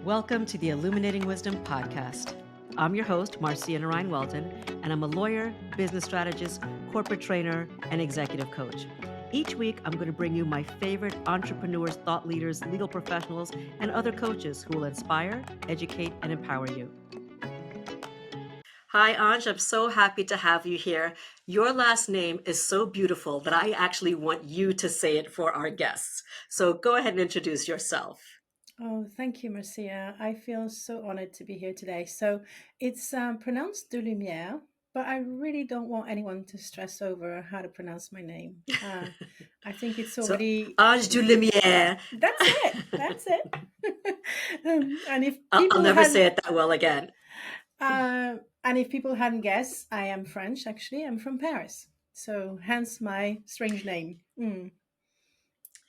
Welcome to the Illuminating Wisdom podcast. I'm your host, Marcia Narine Weldon, and I'm a lawyer, business strategist, corporate trainer, and executive coach. Each week, I'm going to bring you my favorite entrepreneurs, thought leaders, legal professionals, and other coaches who will inspire, educate, and empower you. Hi, Ange. I'm so happy to have you here. Your last name is so beautiful that I actually want you to say it for our guests. So go ahead and introduce yourself. Oh, thank you, Marcia. I feel so honored to be here today. So it's pronounced DeLumiere, but I really don't want anyone to stress over how to pronounce my name. I think it's So, already, Ange du Lumière. that's it. That's it. And if I'll people never hadn't, say it that well again. uh, and if people hadn't guessed, I am French, actually. I'm from Paris. So hence my strange name.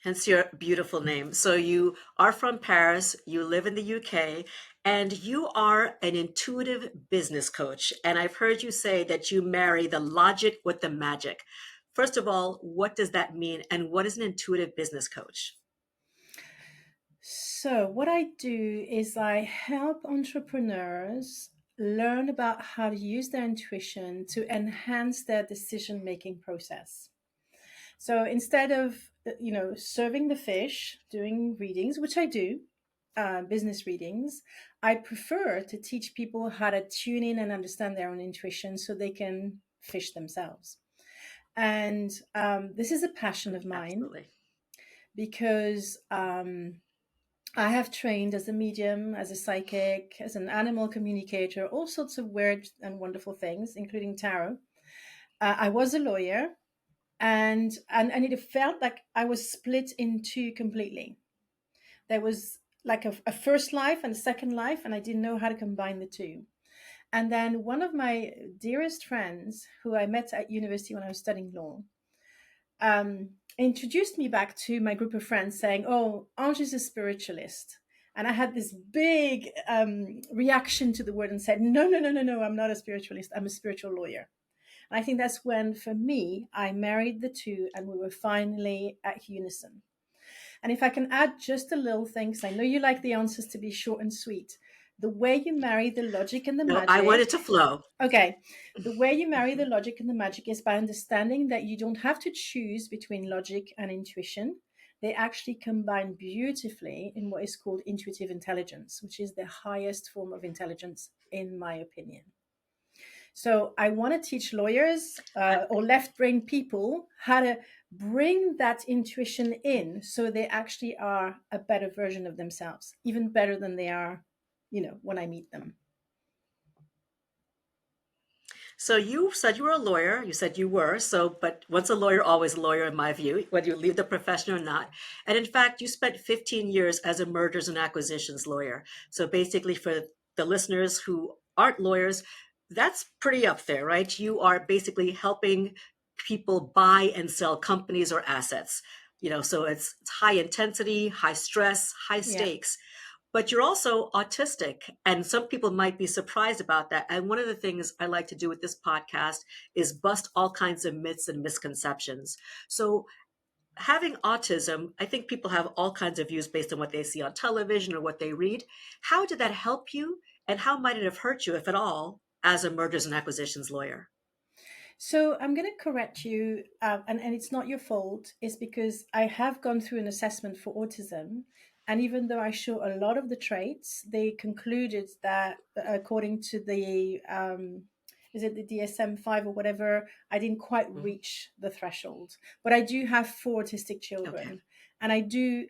Hence your beautiful name. So you are from Paris, you live in the UK, and you are an intuitive business coach. And I've heard you say that you marry the logic with the magic. First of all, what does that mean? And what is an intuitive business coach? So, what I do is I help entrepreneurs learn about how to use their intuition to enhance their decision making process. So, instead of serving the fish, doing readings, which I do, business readings, I prefer to teach people how to tune in and understand their own intuition so they can fish themselves. And this is a passion of mine Absolutely. because I have trained as a medium, as a psychic, as an animal communicator, all sorts of weird and wonderful things, including tarot. I was a lawyer, and it felt like I was split in two completely. There was like a first life and a second life, and I didn't know how to combine the two. And then one of my dearest friends, who I met at university when I was studying law, introduced me back to my group of friends saying, "Oh, Ange is a spiritualist." And I had this big reaction to the word and said, "No, no, no, no, no, I'm not a spiritualist. I'm a spiritual lawyer." And I think that's when, for me, I married the two and we were finally at unison. And if I can add just a little thing, because I know you like the answers to be short and sweet, the way you marry the logic and the No, I want magic. it to flow. Okay, the way you marry the logic and the magic is by understanding that you don't have to choose between logic and intuition. They actually combine beautifully in what is called intuitive intelligence, which is the highest form of intelligence, in my opinion. So I want to teach lawyers I, or left brain people how to bring that intuition in so they actually are a better version of themselves, even better than they are, when I meet them. so you said you were a lawyer. You said you were. So, but once a lawyer, always a lawyer, in my view, whether you leave the profession or not. And in fact, you spent 15 years as a mergers and acquisitions lawyer. So basically, for the listeners who aren't lawyers, that's pretty up there, right? You are basically helping people buy and sell companies or assets. So it's high intensity, high stress, high Yeah. stakes, but you're also autistic. And some people might be surprised about that. And one of the things I like to do with this podcast is bust all kinds of myths and misconceptions. So, having autism, I think people have all kinds of views based on what they see on television or what they read. How did that help you? And how might it have hurt you, if at all, as a mergers and acquisitions lawyer? So I'm going to correct you, and it's not your fault. It's because I have gone through an assessment for autism. And even though I show a lot of the traits, they concluded that according to the, is it the DSM-5 or whatever, I didn't quite Mhm. reach the threshold. But I do have four autistic Okay. children. And I do,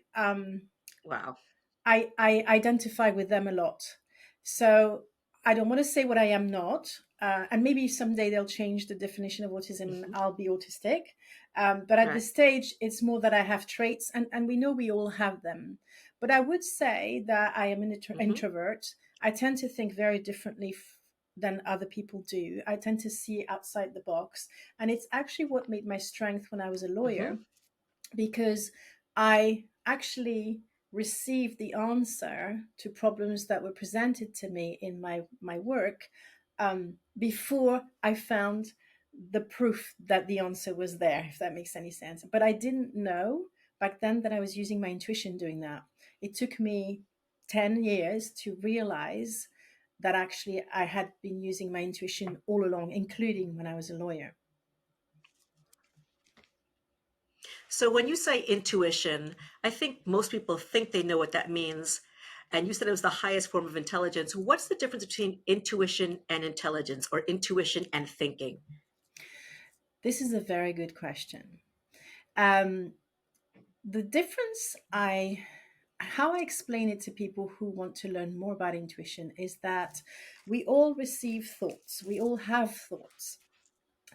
Wow. I identify with them a lot. So I don't want to say what I am not. And maybe someday they'll change the definition of autism and Mhm. I'll be autistic. But at Right. this stage, it's more that I have traits, and we know we all have them. But I would say that I am an Hmm. introvert. I tend to think very differently than other people do. I tend to see outside the box. And it's actually what made my strength when I was a lawyer, Hmm. because I actually received the answer to problems that were presented to me in my work before I found the proof that the answer was there, if that makes any sense. But I didn't know back then that I was using my intuition doing that. It took me 10 years to realize that actually I had been using my intuition all along, including when I was a lawyer. So when you say intuition, I think most people think they know what that means. And you said it was the highest form of intelligence. What's the difference between intuition and intelligence, or intuition and thinking? This is a very good question. Um, the difference how I explain it to people who want to learn more about intuition is that we all receive thoughts. We all have thoughts.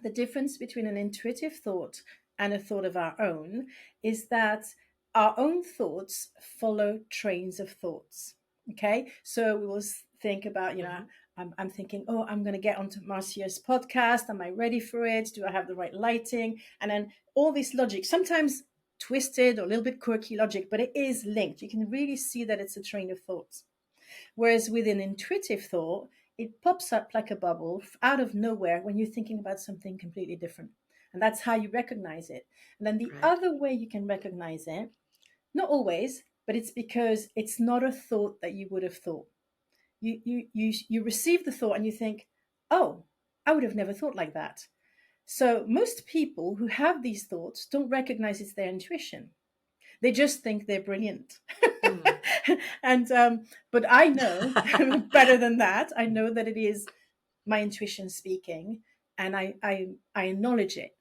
The difference between an intuitive thought and a thought of our own is that our own thoughts follow trains of thoughts. Okay. So we will think about, Mhm. I'm thinking, oh, I'm going to get onto Marcia's podcast. Am I ready for it? Do I have the right lighting? And then all this logic, sometimes twisted or a little bit quirky logic, but it is linked. You can really see that it's a train of thoughts. Whereas with an intuitive thought, it pops up like a bubble out of nowhere when you're thinking about something completely different. And that's how you recognize it. And then the Right. other way you can recognize it, not always, but it's because it's not a thought that you would have thought. You receive the thought and you think, oh, I would have never thought like that. So most people who have these thoughts don't recognize it's their intuition. They just think they're brilliant. Mm. And but I know better than that. I know that it is my intuition speaking, and I acknowledge it.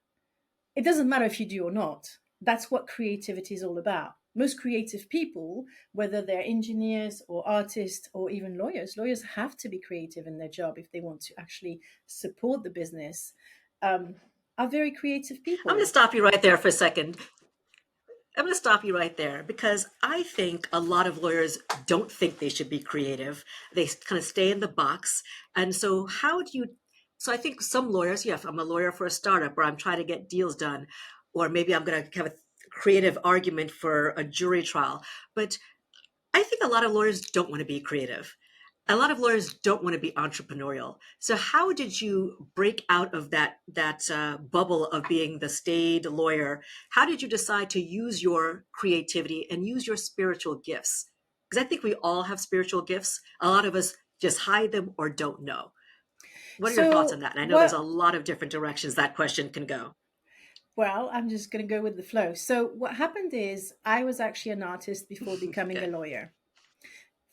It doesn't matter if you do or not. That's what creativity is all about. Most creative people, whether they're engineers or artists or even lawyers have to be creative in their job if they want to actually support the business. Um, are very creative I'm going to people. stop you right there for a second. I'm going to stop you right there because I think a lot of lawyers don't think they should be creative. They kind of stay in the box. And so, how do you? So, I think some lawyers, yeah, if I'm a lawyer for a startup or I'm trying to get deals done, or maybe I'm going to have a creative argument for a jury trial. But I think a lot of lawyers don't want to be creative. A lot of lawyers don't want to be entrepreneurial. So how did you break out of that bubble of being the staid lawyer? How did you decide to use your creativity and use your spiritual gifts? Because I think we all have spiritual gifts. A lot of us just hide them or don't know. What are your thoughts on So that? And I know there's what a lot of different directions that question can go. Well, I'm just going to go with the flow. So, what happened is, I was actually an artist before becoming a Okay. lawyer.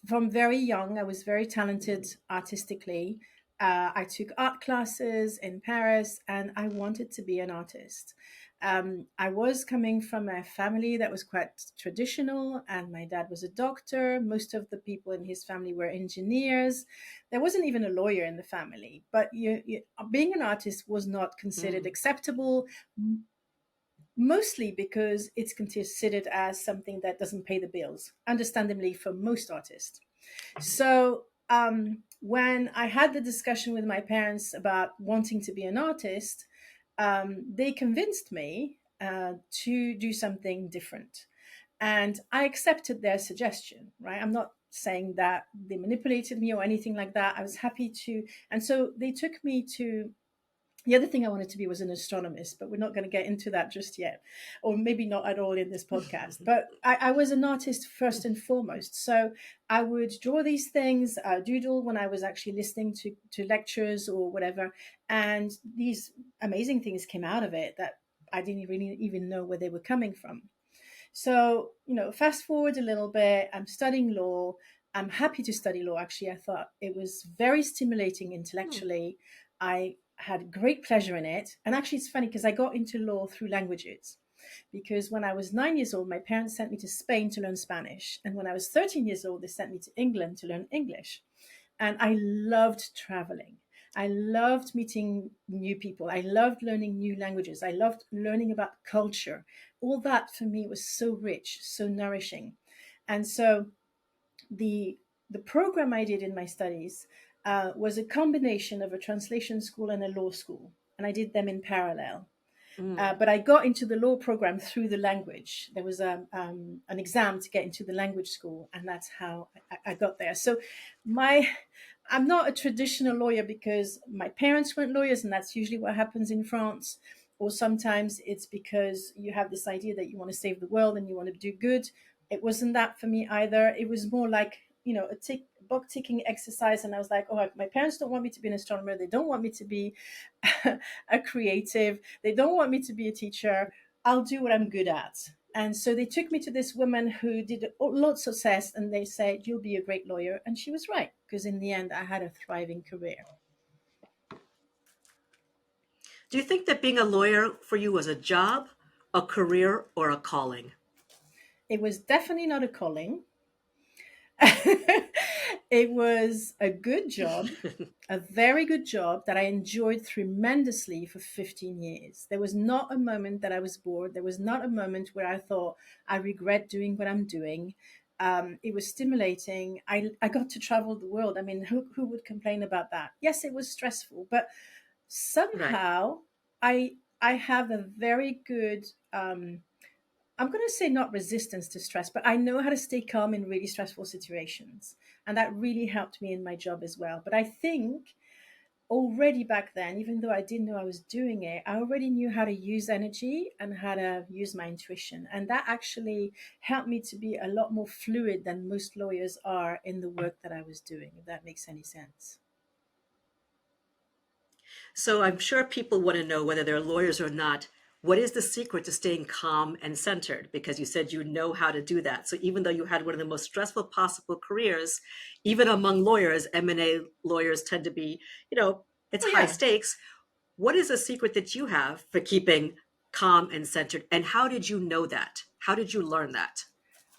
From very young, I was very talented artistically. I took art classes in Paris and I wanted to be an artist. I was coming from a family that was quite traditional, and my dad was a doctor. Most of the people in his family were engineers. There wasn't even a lawyer in the family, but being an artist was not considered Mm. acceptable, mostly because it's considered as something that doesn't pay the bills, understandably, for most artists. So when I had the discussion with my parents about wanting to be an artist, they convinced me to do something different. And I accepted their suggestion, right? I'm not saying that they manipulated me or anything like that. I was happy to. And so they took me to, the other thing I wanted to be was an astronomist, but we're not going to get into that just yet, or maybe not at all in this podcast. But I was an artist first and foremost. So I would draw these things, doodle when I was actually listening to lectures or whatever. And these amazing things came out of it that I didn't really even know where they were coming from. So, fast forward a little bit, I'm studying law. I'm happy to study law. Actually, I thought it was very stimulating Mm. intellectually. I had great pleasure in it. And actually, it's funny because I got into law through languages. Because when I was 9 years old, my parents sent me to Spain to learn Spanish. And when I was 13 years old, they sent me to England to learn English. And I loved traveling. I loved meeting new people. I loved learning new languages. I loved learning about culture. All that for me was so rich, so nourishing. And so the the program I did in my studies was a combination of a translation school and a law school, and I did them in parallel. Mm. But I got into the law program through the language. There was an exam to get into the language school, and that's how I got there. So, my I'm not a traditional lawyer because my parents weren't lawyers, and that's usually what happens in France. Or sometimes it's because you have this idea that you want to save the world and you want to do good. It wasn't that for me either. It was more like a box ticking exercise, and I was like, oh, my parents don't want me to be an astronomer. They don't want me to be a creative. They don't want me to be a teacher. I'll do what I'm good at. And so they took me to this woman who did lots of tests, and they said, you'll be a great lawyer. And she was right, because in the end, I had a thriving career. Do you think that being a lawyer for you was a job, a career, or a calling? It was definitely not a calling. It was a good job, a very good job that I enjoyed tremendously for 15 years. There was not a moment that I was bored. There was not a moment where I thought I regret doing what I'm doing. It was stimulating. I got to travel the world. I mean, who would complain about that? Yes, it was stressful, but Right. somehow I have a very good I'm going to say not resistance to stress, but I know how to stay calm in really stressful situations. And that really helped me in my job as well. But I think already back then, even though I didn't know I was doing it, I already knew how to use energy and how to use my intuition. And that actually helped me to be a lot more fluid than most lawyers are in the work that I was doing, if that makes any sense. So I'm sure people want to know, whether they're lawyers or not, what is the secret to staying calm and centered? Because you said you know how to do that. So even though you had one of the most stressful possible careers, even among lawyers, M&A lawyers tend to be, it's Oh, high yeah. stakes. What is a secret that you have for keeping calm and centered? And how did you know that? How did you learn that?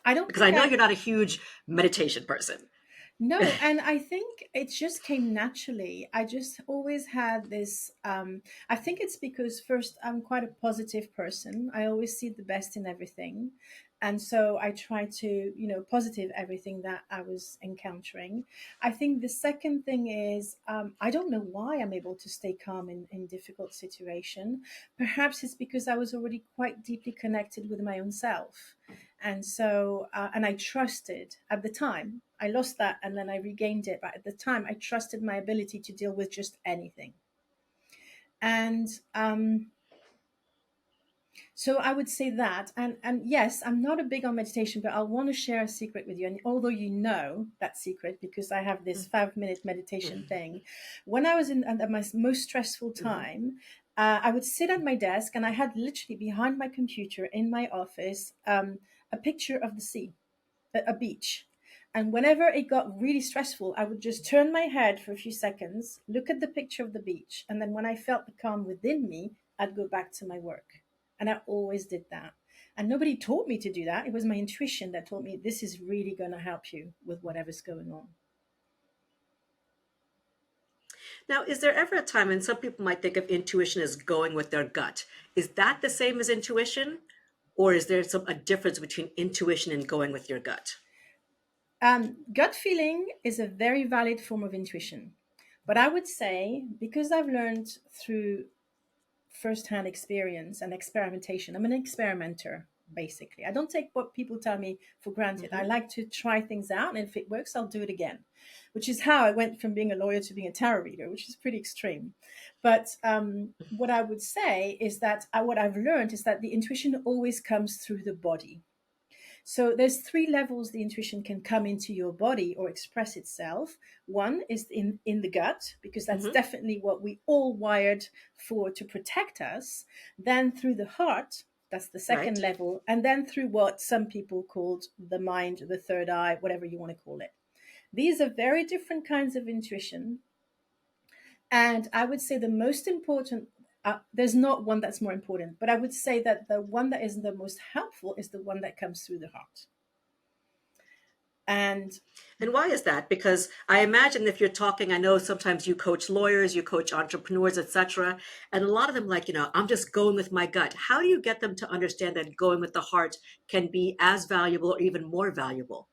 I don't Because I think know I you're not a huge meditation person. No, and I think it just came naturally. I just always had this. I think it's because, first, I'm quite a positive person. I always see the best in everything. And so I try to, positive everything that I was encountering. I think the second thing is, I don't know why I'm able to stay calm in difficult situation. Perhaps it's because I was already quite deeply connected with my own self. And so, and I trusted at the time. I lost that and then I regained it. But at the time, I trusted my ability to deal with just anything. And so I would say that. And yes, I'm not a big on meditation, but I want to share a secret with you. And although you know that secret, because I have this 5 minute meditation thing, when I was at my most stressful Mhm. time, I would sit at my desk and I had literally behind my computer in my office a picture of the sea, a beach. And whenever it got really stressful, I would just turn my head for a few seconds, look at the picture of the beach. And then when I felt the calm within me, I'd go back to my work. And I always did that. And nobody taught me to do that. It was my intuition that told me this is really going to help you with whatever's going on. Now, is there ever a time, and some people might think of intuition as going with their gut? Is that the same as intuition? Or is there a difference between intuition and going with your gut? Gut feeling is a very valid form of intuition. But I would say, because I've learned through firsthand experience and experimentation. I'm an experimenter, basically. I don't take what people tell me for granted. I Hmm. like to try things out, and if it works, I'll do it again, which is how I went from being a lawyer to being a tarot reader, which is pretty extreme. But what I would say is that what I've learned is that the intuition always comes through the body. So there's three levels the intuition can come into your body or express itself. One is in the gut, because that's Hmm. definitely what we all wired for to protect us. Then through the heart, that's the second Right. level, and then through what some people called the mind, the third eye, whatever you want to call it. These are very different kinds of intuition. And I would say the most important, there's not one that's more important, but I would say that the one that is the most helpful is the one that comes through the heart. And And why is that? Because I imagine, if you're talking, I know sometimes you coach lawyers, you coach entrepreneurs, etc. And a lot of them, like, I'm just going with my gut. How do you get them to understand that going with the heart can be as valuable or even more valuable?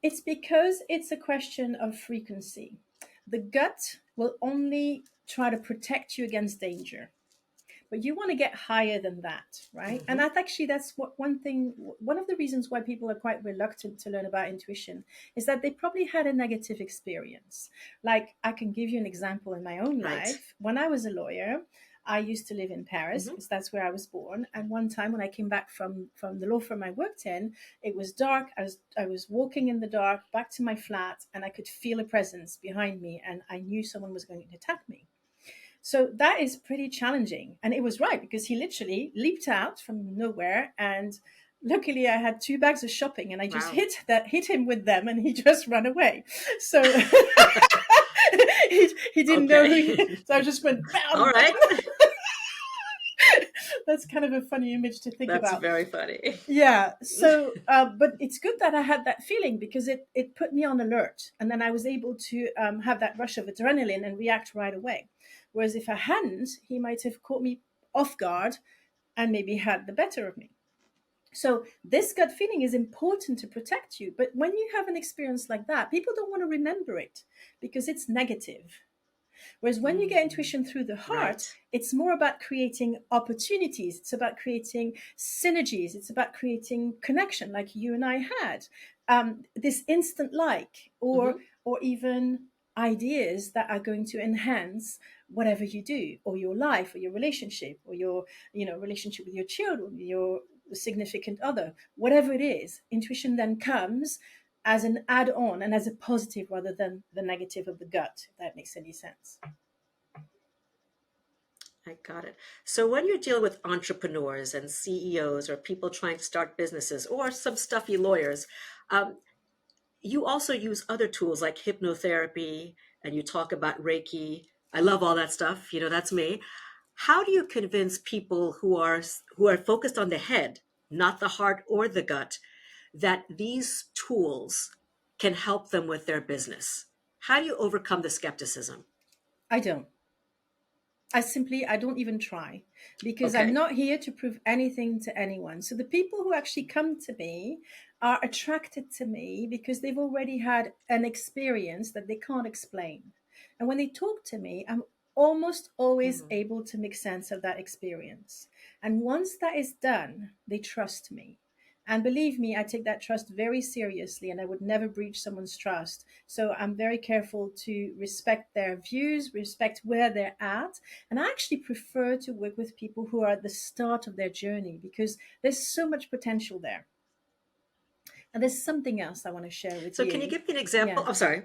it's because it's a question of frequency. The gut will only try to protect you against danger, but you want to get higher than that, right? And Hmm. that's what one of the reasons why people are quite reluctant to learn about intuition is that they probably had a negative experience. Like, I can give you an example in my own Right. life. When I was a lawyer, I used to live in Paris Hmm. because that's where I was born. And one time when I came back from the law firm I worked in, it was dark. I was walking in the dark back to my flat, and I could feel a presence behind me, and I knew someone was going to attack me. So that is pretty challenging. And it was right, because he literally leaped out from nowhere, and luckily I had two bags of shopping, and I just Wow. hit him with them, and he just ran away. So he didn't know who Okay. he, so I just went All bam, bam. right. That's kind of a funny image to think That's about. very funny. Yeah. So, but it's good that I had that feeling, because it put me on alert, and then I was able to have that rush of adrenaline and react right away. Whereas if I hadn't, he might have caught me off guard and maybe had the better of me. So this gut feeling is important to protect you. But when you have an experience like that, people don't want to remember it because it's negative. Whereas when you get Mm, intuition through the heart, right. it's more about creating opportunities. It's about creating synergies. It's about creating connection, like you and I had. This instant like, Hmm. or even ideas that are going to enhance whatever you do, or your life, or your relationship, or your relationship with your children, your significant other, whatever it is. Intuition then comes as an add-on and as a positive rather than the negative of the gut, if that makes any sense. I got it. So when you're dealing with entrepreneurs and CEOs or people trying to start businesses or some stuffy lawyers, um, you also use other tools like hypnotherapy and you talk about Reiki. I love all that stuff. That's me. How do you convince people who are focused on the head, not the heart or the gut, that these tools can help them with their business? How do you overcome the skepticism? I don't. I don't even try, because I'm Okay. not here to prove anything to anyone. So the people who actually come to me are attracted to me because they've already had an experience that they can't explain. And when they talk to me, I'm almost always Mhm. able to make sense of that experience. And once that is done, they trust me. And believe me, I take that trust very seriously, and I would never breach someone's trust. So I'm very careful to respect their views, respect where they're at, and I actually prefer to work with people who are at the start of their journey, because there's so much potential there. And there's something else I want to share with So can you you. give me an example? Yeah. I'm sorry.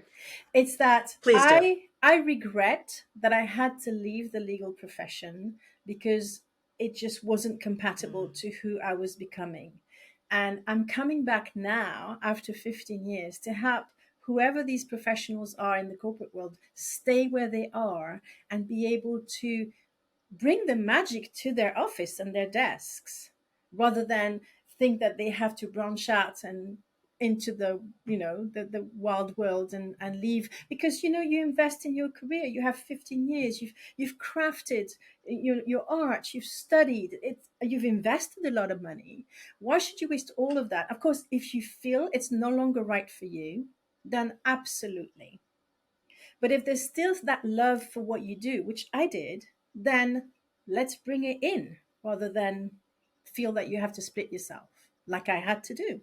It's that Please do. I regret that I had to leave the legal profession, because it just wasn't compatible Mm. to who I was becoming. And I'm coming back now after 15 years to help whoever these professionals are in the corporate world stay where they are and be able to bring the magic to their office and their desks, rather than think that they have to branch out and into the wild world, and leave, because you invest in your career. You have 15 years. You've crafted your art. You've studied it. You've invested a lot of money. Why should you waste all of that? Of course, if you feel it's no longer right for you, then absolutely. But if there's still that love for what you do, which I did, then let's bring it in, rather than feel that you have to split yourself like I had to do.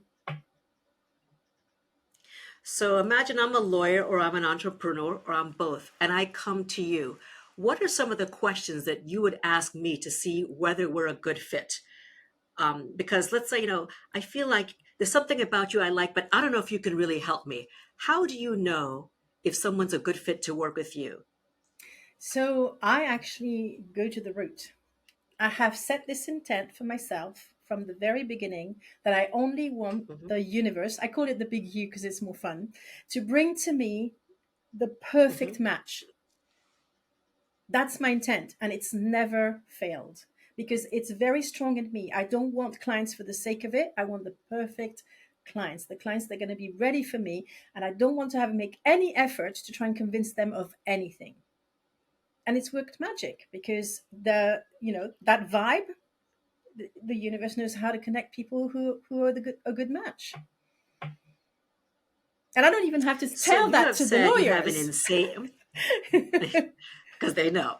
So imagine I'm a lawyer or I'm an entrepreneur or I'm both, and I come to you. What are some of the questions that you would ask me to see whether we're a good fit? Because let's say, I feel like there's something about you I like, but I don't know if you can really help me. How do you know if someone's a good fit to work with you? So I actually go to the root. I have set this intent for myself from the very beginning, that I only want Hmm. the universe, I call it the big U because it's more fun, to bring to me the Hmm. perfect match. That's my intent, and it's never failed, because it's very strong in me. I don't want clients for the sake of it. I want the perfect clients, the clients that are going to be ready for me, and I don't want to have make any effort to try and convince them of anything. And it's worked magic, because that vibe, the universe knows how to connect people who are a good match. And I don't even have to So tell you that have to the said you have an lawyers. insane, because they know.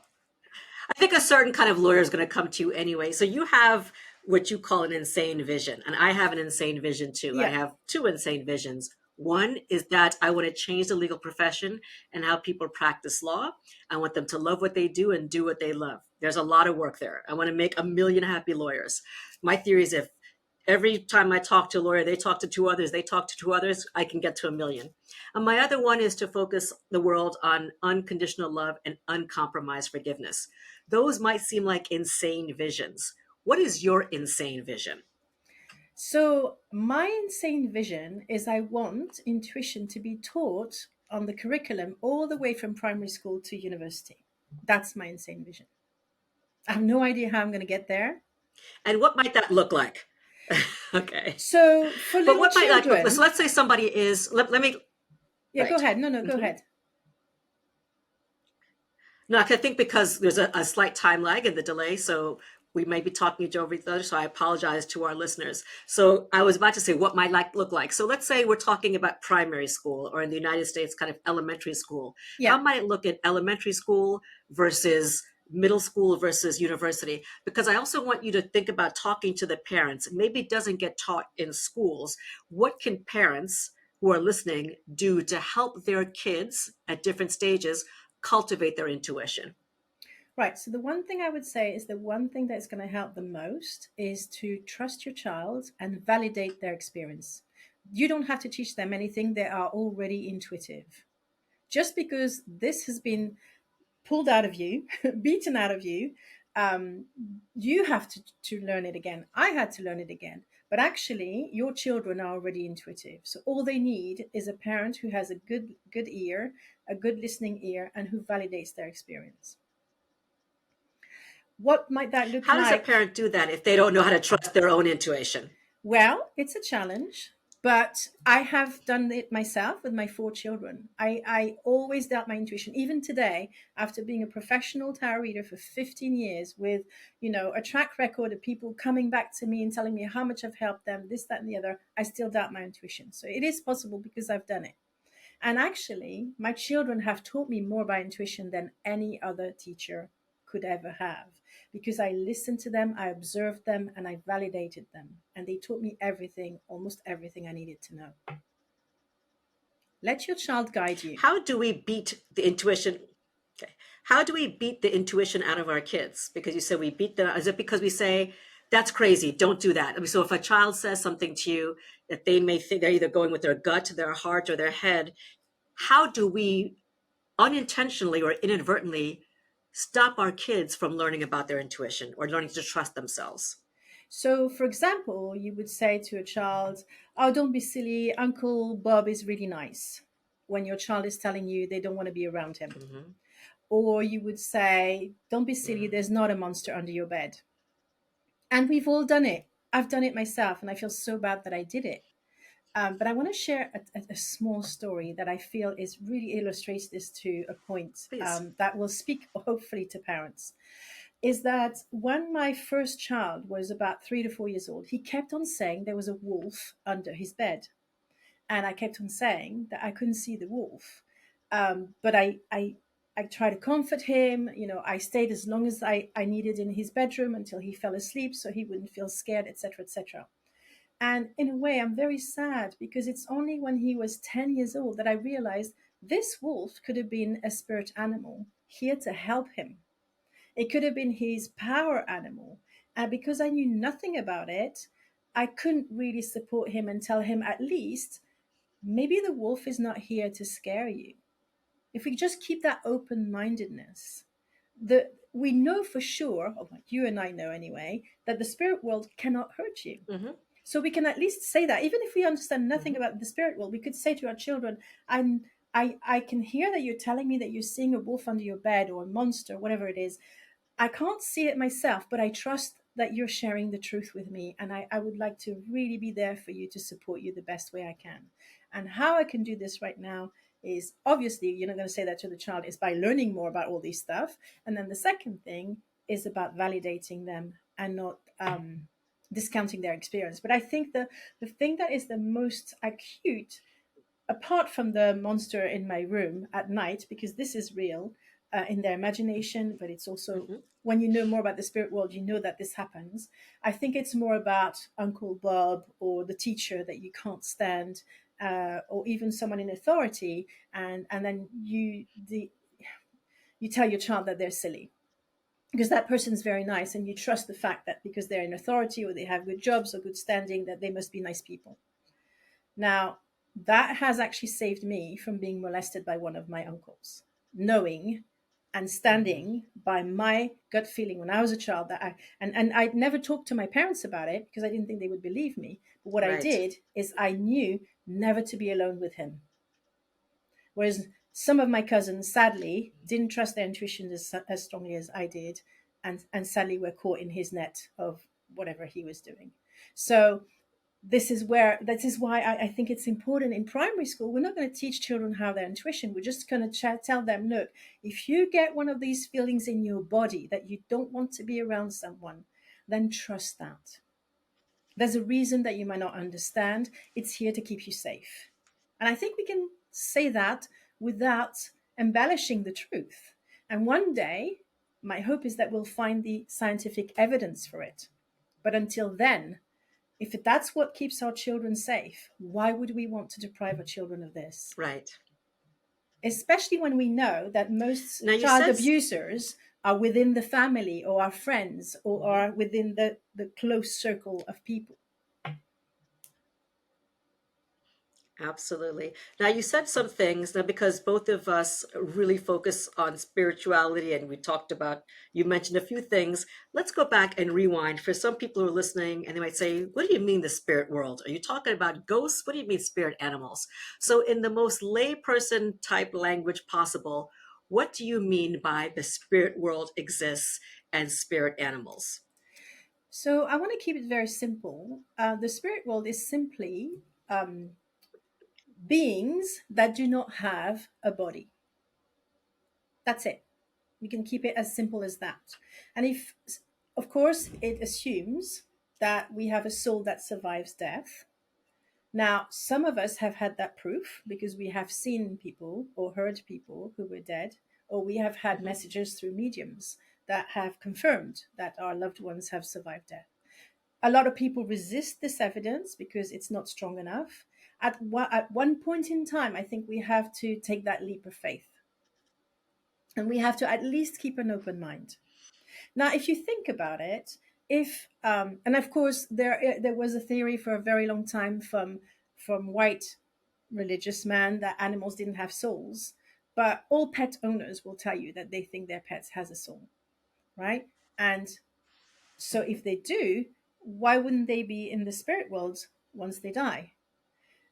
I think a certain kind of lawyer is going to come to you anyway. So you have what you call an insane vision, and I have an insane vision too. I Yeah. have two insane visions. One is that I want to change the legal profession and how people practice law. I want them to love what they do and do what they love. There's a lot of work there. I want to make 1 million happy lawyers. My theory is if every time I talk to a lawyer, they talk to two others, they talk to two others, I can get to 1 million. And my other one is to focus the world on unconditional love and uncompromised forgiveness. Those might seem like insane visions. What is your insane vision? So, my insane vision is I want intuition to be taught on the curriculum all the way from primary school to university. That's my insane vision. I have no idea how I'm going to get there. And what might that look like? Okay. So, for But little what might that look like? So children, let's say somebody is, let me, yeah, go right. ahead. No, no, go Mhm. ahead. No, I think because there's a slight time lag in the delay, so we may be talking over each other. So I apologize to our listeners. So I was about to say what might look like. So let's say we're talking about primary school, or in the United States, kind of elementary school. Yeah. How might it look at elementary school versus middle school versus university? Because I also want you to think about talking to the parents. Maybe it doesn't get taught in schools. What can parents who are listening do to help their kids at different stages cultivate their intuition? Right. So the one thing I would say is the one thing that's going to help the most is to trust your child and validate their experience. You don't have to teach them anything, they are already intuitive. Just because this has been pulled out of you, beaten out of you, um, you have to learn it again. I had to learn it again. But actually, your children are already intuitive. So all they need is a parent who has a good ear, a good listening ear, and who validates their experience. What might that look How does a like? parent do that if they don't know how to trust their own intuition? Well, it's a challenge, but I have done it myself with my four children. I always doubt my intuition. Even today, after being a professional tarot reader for 15 years with, a track record of people coming back to me and telling me how much I've helped them, this, that, and the other, I still doubt my intuition. So it is possible because I've done it. And actually, my children have taught me more by intuition than any other teacher could ever have because I listened to them, I observed them, and I validated them. And they taught me everything, almost everything I needed to know. Let your child guide you. How do we beat the intuition? Okay. How do we beat the intuition out of our kids? Because you said we beat them. Is it because we say, that's crazy, don't do that? I mean, so if a child says something to you that they may think they're either going with their gut, their heart, or their head, how do we unintentionally or inadvertently stop our kids from learning about their intuition or learning to trust themselves? So, for example, you would say to a child, "Oh, don't be silly. Uncle Bob is really nice," when your child is telling you they don't want to be around him. Mm-hmm. Or you would say, "Don't be silly. Mm-hmm. There's not a monster under your bed." And we've all done it. I've done it myself, and I feel so bad that I did it. But I want to share a small story that I feel is really illustrates this to a point Please. that will speak hopefully to parents. Is that when my first child was about 3 to 4 years old, he kept on saying there was a wolf under his bed, and I kept on saying that I couldn't see the wolf. But I tried to comfort him. I stayed as long as I needed in his bedroom until he fell asleep, so he wouldn't feel scared, etc., etc. And in a way, I'm very sad because it's only when he was 10 years old that I realized this wolf could have been a spirit animal here to help him. It could have been his power animal. And because I knew nothing about it, I couldn't really support him and tell him at least maybe the wolf is not here to scare you. If we just keep that open mindedness, we know for sure, or you and I know anyway, that the spirit world cannot hurt you. Mm-hmm. So we can at least say that, even if we understand nothing Mm-hmm. about the spirit world, we could say to our children, I can hear that you're telling me that you're seeing a wolf under your bed or a monster, whatever it is. I can't see it myself, but I trust that you're sharing the truth with me. And I would like to really be there for you to support you the best way I can. And how I can do this right now is obviously, you're not going to say that to the child, is by learning more about all this stuff. And then the second thing is about validating them and not discounting their experience. But I think the thing that is the most acute, apart from the monster in my room at night, because this is real in their imagination, but it's also Mm-hmm. when you know more about the spirit world, you know that this happens. I think it's more about Uncle Bob or the teacher that you can't stand. or even someone in authority, and then you tell your child that they're silly because that person's very nice, and you trust the fact that because they're in authority or they have good jobs or good standing, that they must be nice people. Now, that has actually saved me from being molested by one of my uncles, knowing and standing by my gut feeling when I was a child that and I'd never talked to my parents about it because I didn't think they would believe me. But what I Right. did is I knew never to be alone with him. Whereas some of my cousins, sadly, didn't trust their intuition as strongly as I did, and sadly were caught in his net of whatever he was doing. So this is why I think it's important in primary school. We're not going to teach children how their intuition. We're just going to tell them, look, if you get one of these feelings in your body that you don't want to be around someone, then trust that. There's a reason that you might not understand. It's here to keep you safe. And I think we can say that without embellishing the truth. And one day, my hope is that we'll find the scientific evidence for it. But until then, if that's what keeps our children safe, why would we want to deprive our children of this? Right. Especially when we know that Now most you child said, abusers are within the family or are friends or Mhm. are within the close circle of people. Absolutely. Now, you said some things now because both of us really focus on spirituality and we talked about, you mentioned a few things. Let's go back and rewind for some people who are listening and they might say, what do you mean the spirit world? Are you talking about ghosts? What do you mean spirit animals? So, in the most layperson type language possible, what do you mean by the spirit world exists and spirit animals? So I want to keep it very simple. The spirit world is simply um, beings that do not have a body. That's it. We can keep it as simple as that. And if, of course, it assumes that we have a soul that survives death. Now, some of us have had that proof because we have seen people or heard people who were dead, or we have had Mhm. messages through mediums that have confirmed that our loved ones have survived death. A lot of people resist this evidence because it's not strong enough. At one point in time, I think we have to take that leap of faith and we have to at least keep an open mind. Now, if you think about it, if and of course there was a theory for a very long time from white religious men that animals didn't have souls, but all pet owners will tell you that they think their pets has a soul, right? And so if they do, why wouldn't they be in the spirit world once they die?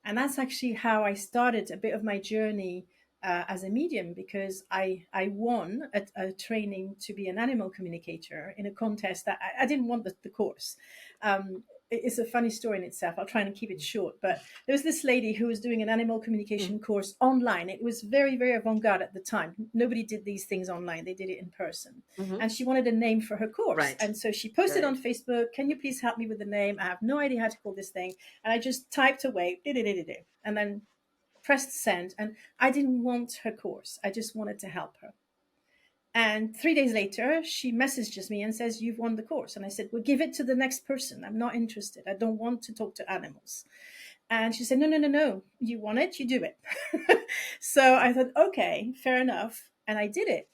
And that's actually how I started a bit of my journey as a medium because I won a training to be an animal communicator in a contest that I didn't want the course. It's a funny story in itself. I'll try and keep it short. But there was this lady who was doing an animal communication course online. It was very, very avant garde at the time. Nobody did these things online, they did it in person. Mhm. And she wanted a name for her course. Right. And so she posted Right. on Facebook, can you please help me with the name? I have no idea how to call this thing. And I just typed away, and then pressed send. And I didn't want her course. I just wanted to help her. And 3 days later, she messages me and says, you've won the course. And I said, well, give it to the next person. I'm not interested. I don't want to talk to animals. And she said, no, no, no, no. You want it, you do it. So I thought, okay, fair enough. And I did it.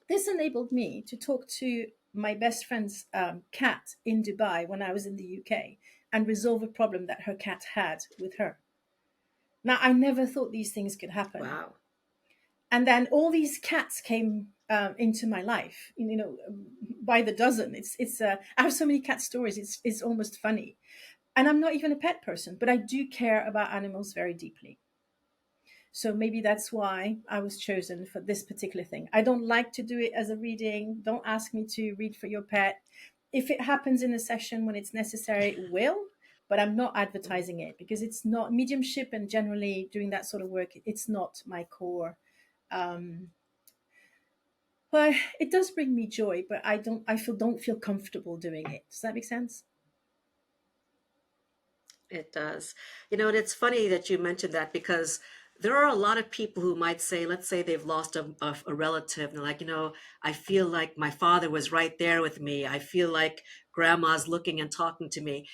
This enabled me to talk to my best friend's cat in Dubai when I was in the UK and resolve a problem that her cat had with her. Now, I never thought these things could happen. Wow. And then all these cats came into my life, by the dozen. I have so many cat stories. It's almost funny. And I'm not even a pet person, but I do care about animals very deeply. So maybe that's why I was chosen for this particular thing. I don't like to do it as a reading. Don't ask me to read for your pet. If it happens in a session when it's necessary, it will, but I'm not advertising it because it's not mediumship and generally doing that sort of work. It's not my core. Um, well, it does bring me joy, but don't feel comfortable doing it. Does that make sense? It does. And it's funny that you mentioned that because there are a lot of people who might say, let's say they've lost a relative, and they're like, I feel like my father was right there with me. I feel like grandma's looking and talking to me.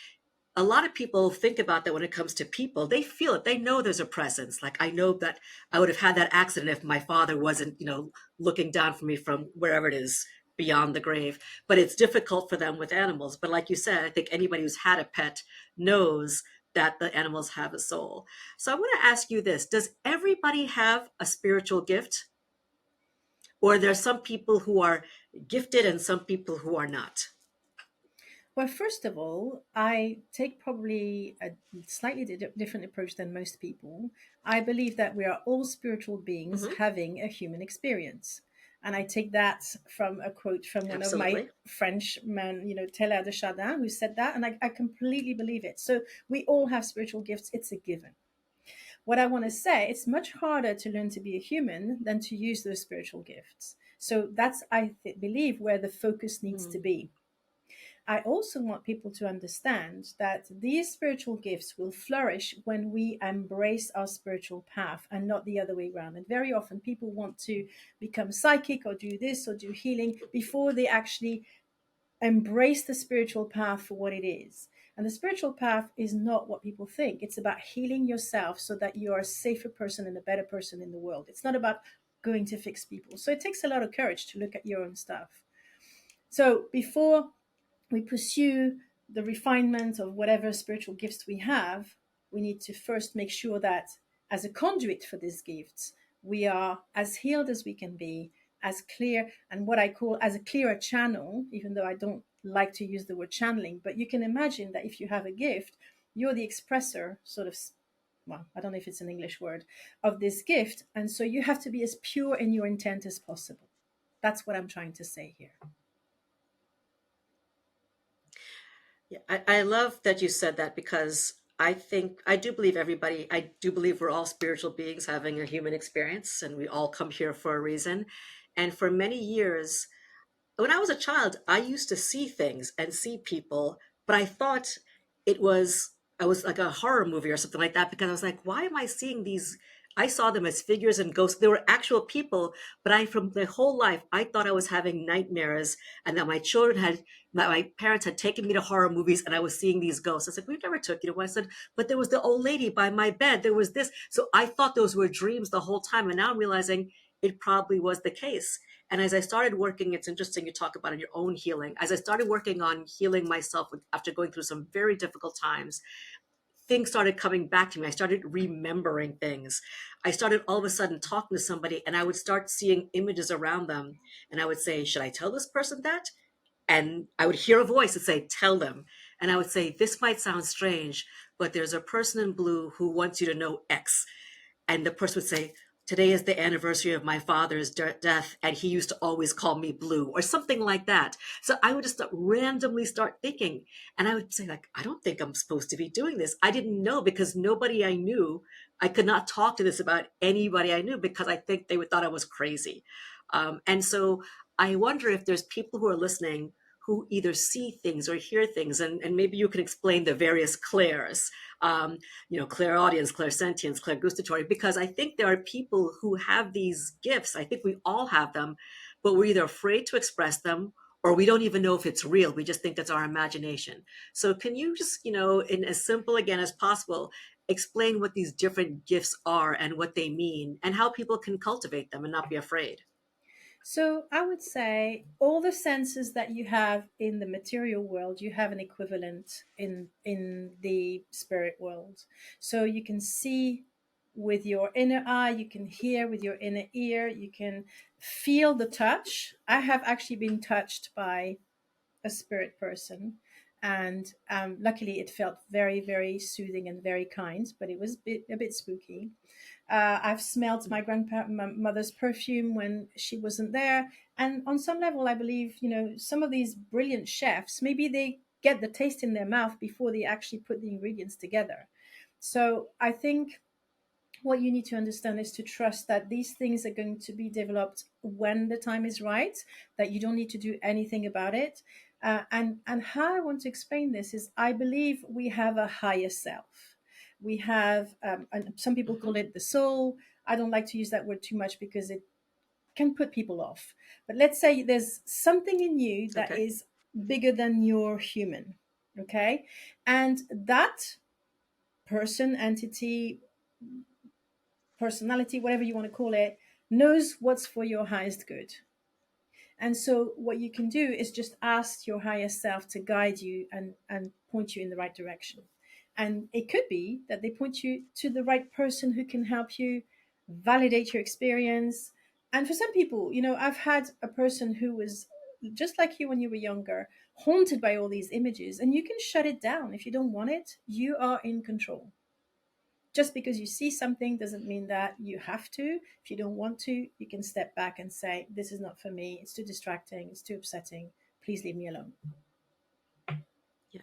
a lot of people think about that when it comes to people. They feel it. They know there's a presence. Like, I know that I would have had that accident if my father wasn't, looking down for me from wherever it is beyond the grave. But it's difficult for them with animals. But like you said, I think anybody who's had a pet knows that the animals have a soul. So I want to ask you this. Does everybody have a spiritual gift? Or there are some people who are gifted and some people who are not? Well, first of all, I take probably a slightly different approach than most people. I believe that we are all spiritual beings Hmm. having a human experience. And I take that from a quote from one of my Absolutely. Frenchmen, Teilhard de Chardin, who said that. And I completely believe it. So we all have spiritual gifts. It's a given. What I want to say, it's much harder to learn to be a human than to use those spiritual gifts. So that's, believe, where the focus needs to Mm. be. I also want people to understand that these spiritual gifts will flourish when we embrace our spiritual path and not the other way around. And very often people want to become psychic or do this or do healing before they actually embrace the spiritual path for what it is. And the spiritual path is not what people think. It's about healing yourself so that you are a safer person and a better person in the world. It's not about going to fix people. So it takes a lot of courage to look at your own stuff. So before we pursue the refinement of whatever spiritual gifts we have, we need to first make sure that as a conduit for these gifts, we are as healed as we can be, as clear, and what I call as a clearer channel, even though I don't like to use the word channeling, but you can imagine that if you have a gift, you're the expressor, sort of, well, I don't know if it's an English word, of this gift. And so you have to be as pure in your intent as possible. That's what I'm trying to say here. Yeah, I love that you said that because I do believe I do believe we're all spiritual beings having a human experience and we all come here for a reason. And for many years, when I was a child, I used to see things and see people, but I thought I was like a horror movie or something like that because I was like, why am I seeing these? I saw them as figures and ghosts. They were actual people, but from my whole life, I thought I was having nightmares and that my parents had taken me to horror movies and I was seeing these ghosts. I said, we've never took you to one. I said, but there was the old lady by my bed. There was this. So I thought those were dreams the whole time. And now I'm realizing it probably was the case. And as I started working, it's interesting you talk about in your own healing. As I started working on healing myself after going through some very difficult times, things started coming back to me. I started remembering things. I started all of a sudden talking to somebody and I would start seeing images around them. And I would say, should I tell this person that? And I would hear a voice that say, tell them. And I would say, this might sound strange, but there's a person in blue who wants you to know X. And the person would say, today is the anniversary of my father's death and he used to always call me blue or something like that. So I would just randomly start thinking and I would say, like, I don't think I'm supposed to be doing this. I didn't know because nobody I knew, I could not talk to this about anybody I knew because I think they would thought I was crazy. And so I wonder if there's people who are listening who either see things or hear things, and maybe you can explain the various clairs, clairaudience, clairsentience, clairgustatory, because I think there are people who have these gifts. I think we all have them, but we're either afraid to express them or we don't even know if it's real. We just think that's our imagination. So can you just, in as simple again as possible, explain what these different gifts are and what they mean and how people can cultivate them and not be afraid? So I would say all the senses that you have in the material world, you have an equivalent in the spirit world. So you can see with your inner eye, you can hear with your inner ear, you can feel the touch. I have actually been touched by a spirit person. And luckily, it felt very, very soothing and very kind, but it was a bit spooky. I've smelled my grandmother's perfume when she wasn't there. And on some level, I believe, some of these brilliant chefs, maybe they get the taste in their mouth before they actually put the ingredients together. So I think what you need to understand is to trust that these things are going to be developed when the time is right, that you don't need to do anything about it. And how I want to explain this is I believe we have a higher self. We have, and some people call Mhm. it the soul. I don't like to use that word too much because it can put people off. But let's say there's something in you that Okay. is bigger than your human. Okay. And that person, entity, personality, whatever you want to call it, knows what's for your highest good. And so what you can do is just ask your higher self to guide you and point you in the right direction. And it could be that they point you to the right person who can help you validate your experience. And for some people, I've had a person who was just like you when you were younger, haunted by all these images, and you can shut it down. If you don't want it, you are in control. Just because you see something doesn't mean that you have to. If you don't want to, you can step back and say, this is not for me. It's too distracting. It's too upsetting. Please leave me alone. Yeah.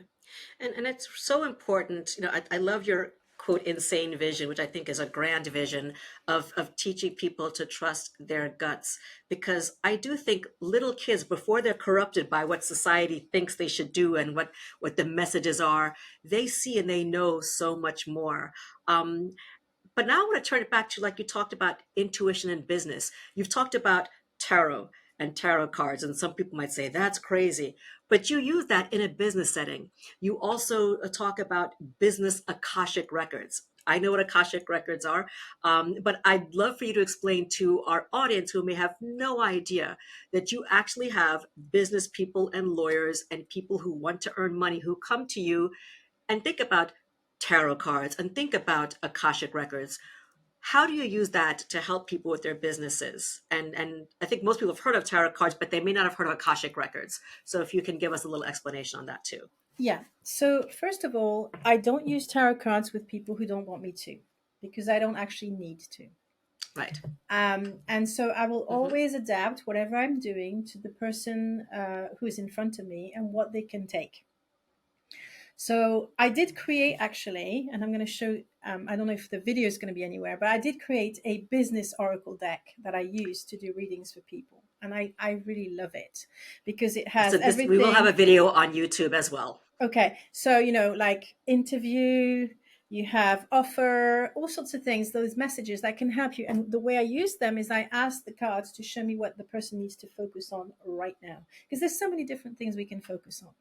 And it's so important. I love your quote, insane vision, which I think is a grand vision of teaching people to trust their guts. Because I do think little kids, before they're corrupted by what society thinks they should do and what the messages are, they see and they know so much more. But now I want to turn it back to, like, you talked about intuition in business. You've talked about tarot and tarot cards, and some people might say that's crazy, but you use that in a business setting. You also talk about business Akashic records. I know what Akashic records are, but I'd love for you to explain to our audience who may have no idea that you actually have business people and lawyers and people who want to earn money who come to you and think about tarot cards and think about Akashic records. How do you use that to help people with their businesses? And I think most people have heard of tarot cards, but they may not have heard of Akashic records. So if you can give us a little explanation on that too. Yeah. So, first of all, I don't use tarot cards with people who don't want me to, because I don't actually need to. Right. And so I will Mm-hmm. always adapt whatever I'm doing to the person who is in front of me and what they can take. So I did create, actually, and I'm going to show, I don't know if the video is going to be anywhere, but I did create a business oracle deck that I use to do readings for people. And I really love it because it has So this we will have a everything. video on YouTube as well. Okay. So, like interview, you have offer, all sorts of things, those messages that can help you. And the way I use them is I ask the cards to show me what the person needs to focus on right now. Because there's so many different things we can focus on.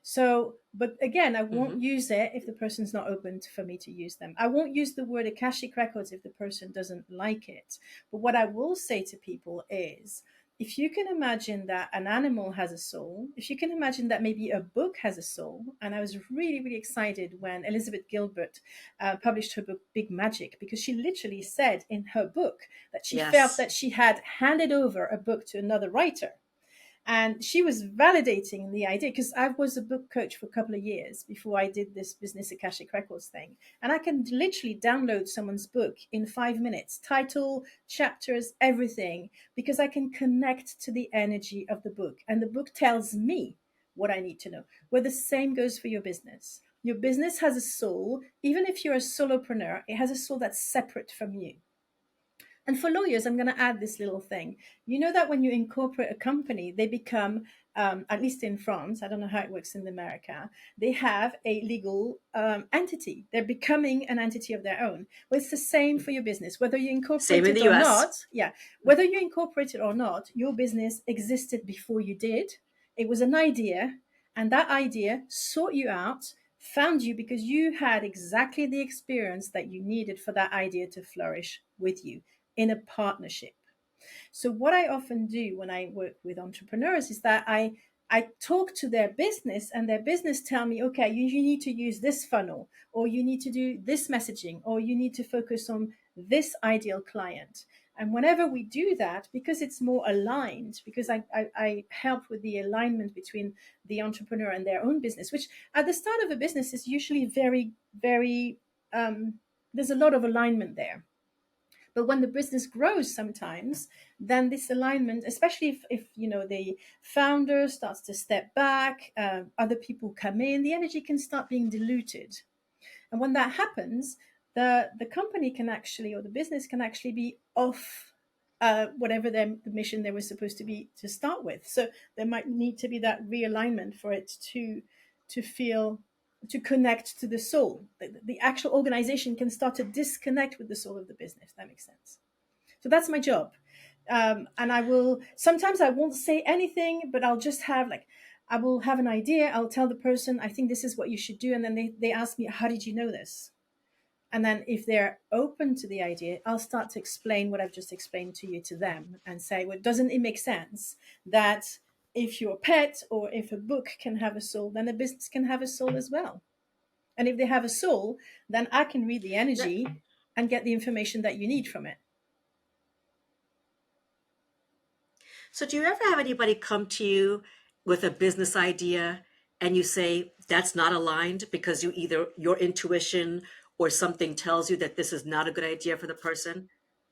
So, but again, I won't Mm-hmm. use it if the person's not open for me to use them. I won't use the word Akashic Records if the person doesn't like it. But what I will say to people is, if you can imagine that an animal has a soul, if you can imagine that maybe a book has a soul, and I was really, really excited when Elizabeth Gilbert published her book, Big Magic, because she literally said in her book that she felt Yes. that she had handed over a book to another writer. And she was validating the idea because I was a book coach for a couple of years before I did this business Akashic Records thing. And I can literally download someone's book in 5 minutes, title, chapters, everything, because I can connect to the energy of the book. And the book tells me what I need to know. Well, the same goes for your business. Your business has a soul. Even if you're a solopreneur, it has a soul that's separate from you. And for lawyers, I'm going to add this little thing. You know that when you incorporate a company, they become, at least in France, I don't know how it works in America, they have a legal entity. They're becoming an entity of their own. Well, it's the same for your business, whether you Same incorporate in it the or US. not. Yeah, whether you incorporate it or not, your business existed before you did. It was an idea, and that idea sought you out, found you because you had exactly the experience that you needed for that idea to flourish with you in a partnership. So what I often do when I work with entrepreneurs is that I talk to their business, and their business tell me, okay, you need to use this funnel, or you need to do this messaging, or you need to focus on this ideal client. And whenever we do that, because it's more aligned, because I help with the alignment between the entrepreneur and their own business, which at the start of a business is usually very, very, there's a lot of alignment there. But when the business grows sometimes, then this alignment, especially if the founder starts to step back, other people come in, the energy can start being diluted. And when that happens, the company can actually, or the business can actually be off whatever the mission they were supposed to be to start with. So there might need to be that realignment for it to feel, to connect to the soul. The actual organization can start to disconnect with the soul of the business. That makes sense. So that's my job. And I will sometimes I won't say anything, but I'll just have like I will have an idea. I'll tell the person, I think this is what you should do. And then they ask me, how did you know this? And then if they're open to the idea, I'll start to explain what I've just explained to you to them and say, well, doesn't it make sense that if your pet or if a book can have a soul, then a business can have a soul as well? And if they have a soul, then I can read the That- energy and get the information that you need from it. So, do you ever have anybody come to you with a business idea and you say that's not aligned because you either your intuition or something tells you that this is not a good idea for the person?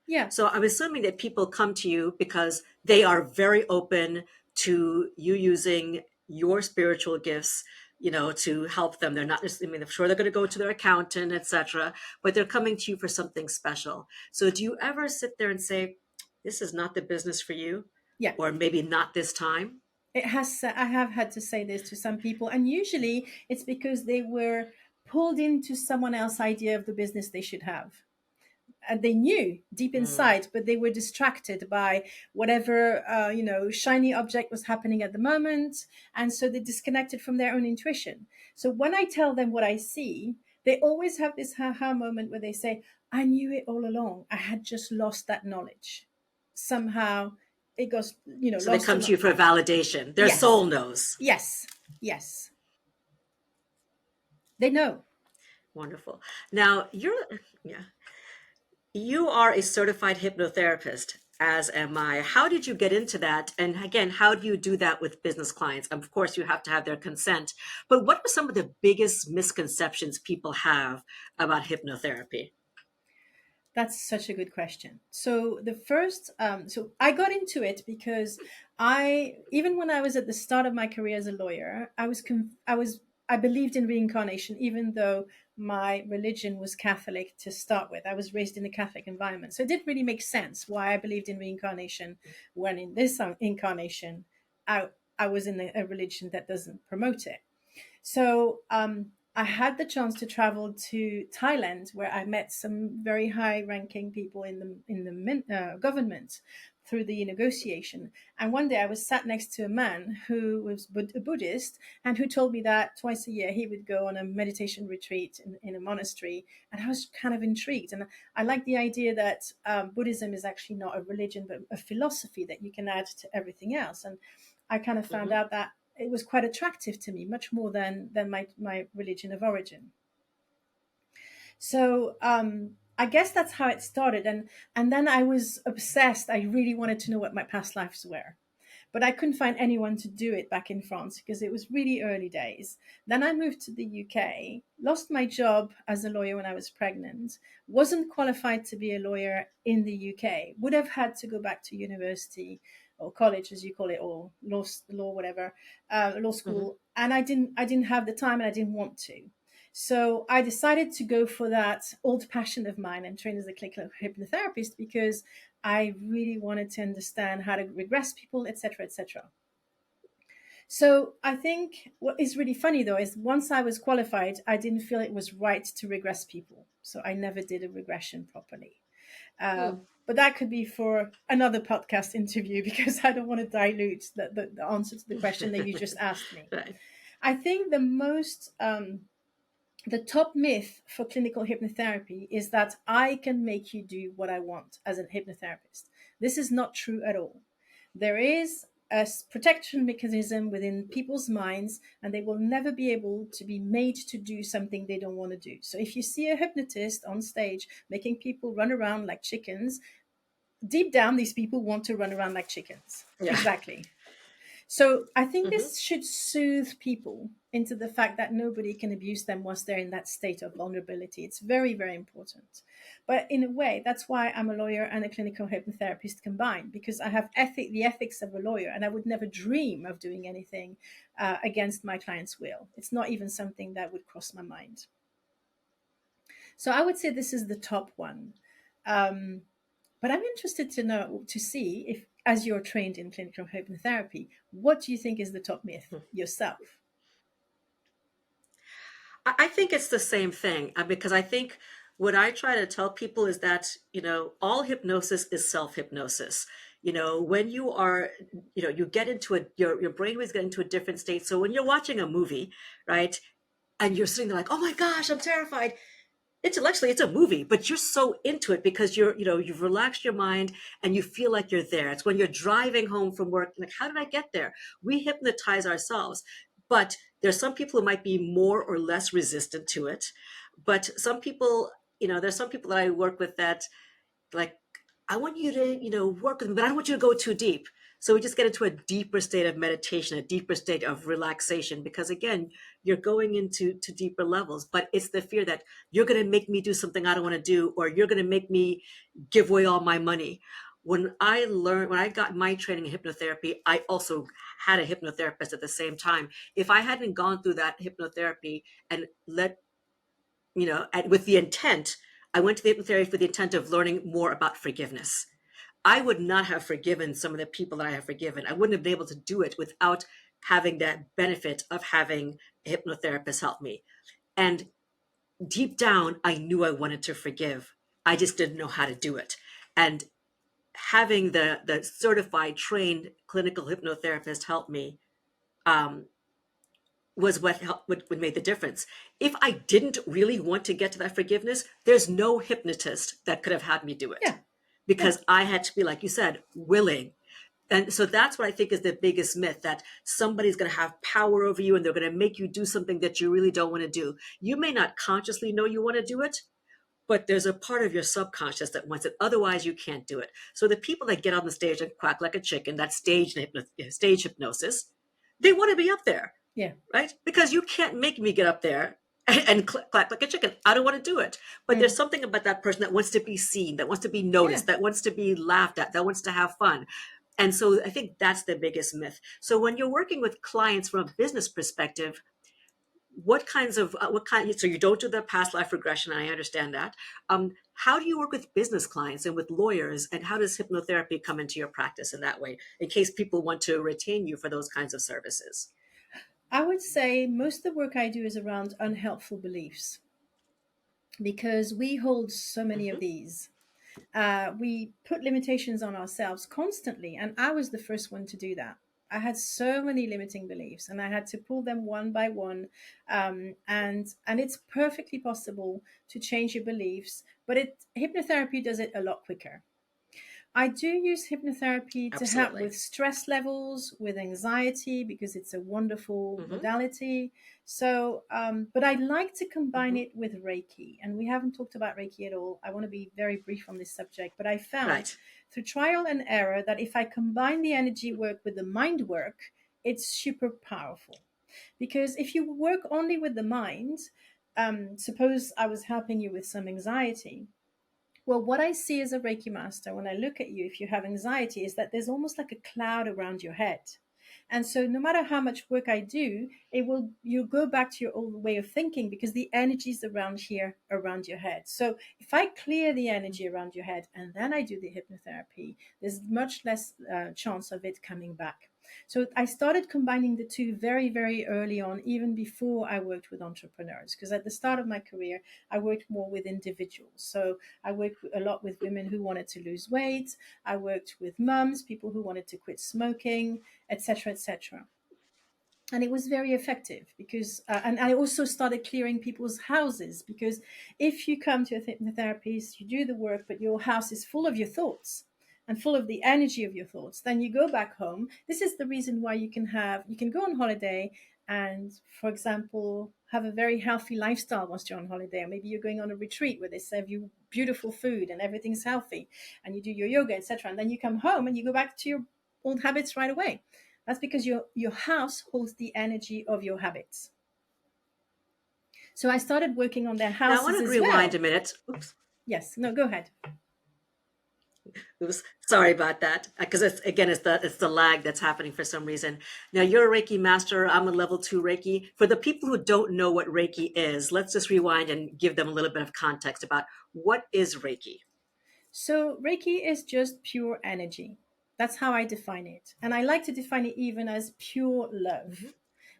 Yeah. So I'm assuming that people come to you because they are very open to you using your spiritual gifts, to help them. They're not just, I mean, I'm sure they're going to go to their accountant, etc., but they're coming to you for something special. So do you ever sit there and say, this is not the business for you, Yeah. or maybe not this time? It has, I have had to say this to some people, and usually it's because they were pulled into someone else's idea of the business they should have. And they knew deep Mm. inside, but they were distracted by whatever shiny object was happening at the moment, and so they disconnected from their own intuition. So when I tell them what I see, they always have this ha-ha moment where they say, "I knew it all along. I had just lost that knowledge. Somehow, it goes So they lost come to along." you for validation. Their Yes, soul knows. yes, yes. They know. Wonderful. Now yeah, you are a certified hypnotherapist, as am I. How did you get into that? And again, how do you do that with business clients? Of course, you have to have their consent. But what are some of the biggest misconceptions people have about hypnotherapy? That's such a good question. So the first, so I got into it because even when I was at the start of my career as a lawyer, I believed in reincarnation, even though my religion was Catholic to start with. I was raised in a Catholic environment, so it didn't really make sense why I believed in reincarnation when in this incarnation, I was in a religion that doesn't promote it. So I had the chance to travel to Thailand, where I met some very high-ranking people in the government through the negotiation. And one day I was sat next to a man who was a Buddhist and who told me that twice a year he would go on a meditation retreat in a monastery. And I was kind of intrigued. And I like the idea that Buddhism is actually not a religion, but a philosophy that you can add to everything else. And I kind of found Hmm. out that it was quite attractive to me, much more than my religion of origin. So I guess that's how it started, and then I was obsessed. I really wanted to know what my past lives were, but I couldn't find anyone to do it back in France because it was really early days. Then I moved to the UK, lost my job as a lawyer when I was pregnant, wasn't qualified to be a lawyer in the UK, would have had to go back to university or college, as you call it, or law whatever, law Hmm. school, and I didn't have the time and I didn't want to. So I decided to go for that old passion of mine and train as a clinical hypnotherapist because I really wanted to understand how to regress people, etc., etc. So I think what is really funny though is once I was qualified, I didn't feel it was right to regress people. So I never did a regression properly. Uh, Hmm. but that could be for another podcast interview because I don't want to dilute the answer to the question that you just asked me. Right. I think the top myth for clinical hypnotherapy is that I can make you do what I want as a hypnotherapist. This is not true at all. There is a protection mechanism within people's minds, and they will never be able to be made to do something they don't want to do. So if you see a hypnotist on stage making people run around like chickens, deep down, these people want to run around like chickens. Yeah. Exactly. So I think Hmm. this should soothe people into the fact that nobody can abuse them once they're in that state of vulnerability. It's very, very important. But in a way, that's why I'm a lawyer and a clinical hypnotherapist combined, because I have the ethics of a lawyer, and I would never dream of doing anything against my client's will. It's not even something that would cross my mind. So I would say this is the top one. Um, but I'm interested to see if, as you're trained in clinical hypnotherapy, what do you think is the top myth yourself? I think it's the same thing because I think What I try to tell people is that, all hypnosis is self-hypnosis. When you are, you get into your brain was getting into a different state. So when you're watching a movie, right, and you're sitting there like, oh my gosh, I'm terrified. Intellectually, it's a movie, but you're so into it because you've relaxed your mind and you feel like you're there. It's when you're driving home from work, like, how did I get there? We hypnotize ourselves. But there's some people who might be more or less resistant to it. But some people, there's some people that I work with that, like, I want you to, work with me, but I don't want you to go too deep. So we just get into a deeper state of meditation, a deeper state of relaxation, because again, you're going into deeper levels. But it's the fear that you're going to make me do something I don't want to do, or you're going to make me give away all my money. When I got my training in hypnotherapy, I also had a hypnotherapist at the same time. If I hadn't gone through that hypnotherapy and with the intent, I went to the hypnotherapy for the intent of learning more about forgiveness. I would not have forgiven some of the people that I have forgiven. I wouldn't have been able to do it without having that benefit of having a hypnotherapist help me. And deep down, I knew I wanted to forgive. I just didn't know how to do it. And having the certified, trained clinical hypnotherapist help me um, was what made the difference. If I didn't really want to get to that forgiveness, there's no hypnotist that could have had me do it Yeah, yeah. because I had to be, like you said, willing. And so that's what I think is the biggest myth, that somebody's going to have power over you and they're going to make you do something that you really don't want to do. You may not consciously know you want to do it, but there's a part of your subconscious that wants it. Otherwise, you can't do it. So the people that get on the stage and quack like a chicken, that stage hypnosis, they want to be up there, Yeah. right? Because you can't make me get up there and clap like a chicken. I don't want to do it. But there's Mm. something about that person that wants to be seen, that wants to be Yeah. noticed, that wants to be laughed at, that wants to have fun. And so I think that's the biggest myth. So when you're working with clients from a business perspective, so you don't do the past life regression, I understand that. How do you work with business clients and with lawyers, and how does hypnotherapy come into your practice in that way, in case people want to retain you for those kinds of services? I would say most of the work I do is around unhelpful beliefs because we hold so many of Hmm. these. We put limitations on ourselves constantly, and I was the first one to do that. I had so many limiting beliefs, and I had to pull them one by one. And it's perfectly possible to change your beliefs, but hypnotherapy does it a lot quicker. I do use hypnotherapy to help Absolutely. with stress levels, with anxiety, because it's a wonderful Hmm. modality. So, but I like to combine Hmm. it with Reiki. And we haven't talked about Reiki at all. I want to be very brief on this subject. But I found Right. through trial and error that if I combine the energy work with the mind work, it's super powerful. Because if you work only with the mind, suppose I was helping you with some anxiety, well, what I see as a Reiki master when I look at you, if you have anxiety, is that there's almost like a cloud around your head. And so no matter how much work I do, you'll go back to your old way of thinking because the energy's around here, around your head. So if I clear the energy around your head and then I do the hypnotherapy, there's much less chance of it coming back. So I started combining the two very, very early on, even before I worked with entrepreneurs. Because at the start of my career, I worked more with individuals. So I worked a lot with women who wanted to lose weight. I worked with mums, people who wanted to quit smoking, etc., etc. And it was very effective because, and I also started clearing people's houses because if you come to a hypnotherapist, you do the work, but your house is full of your thoughts and full of the energy of your thoughts, then you go back home. This is the reason why you can go on holiday and, for example, have a very healthy lifestyle whilst you're on holiday. Or maybe you're going on a retreat where they serve you beautiful food and everything's healthy and you do your yoga, etc. And then you come home and you go back to your old habits right away. That's because your house holds the energy of your habits. So I started working on their Now I houses want to as rewind a well. minute. Oops. Yes, no, go ahead. Oops. Sorry about that. Because it's the lag that's happening for some reason. Now you're a Reiki master. I'm a level 2 Reiki. For the people who don't know what Reiki is, let's just rewind and give them a little bit of context about what is Reiki. So Reiki is just pure energy. That's how I define it. And I like to define it even as pure Hmm. love.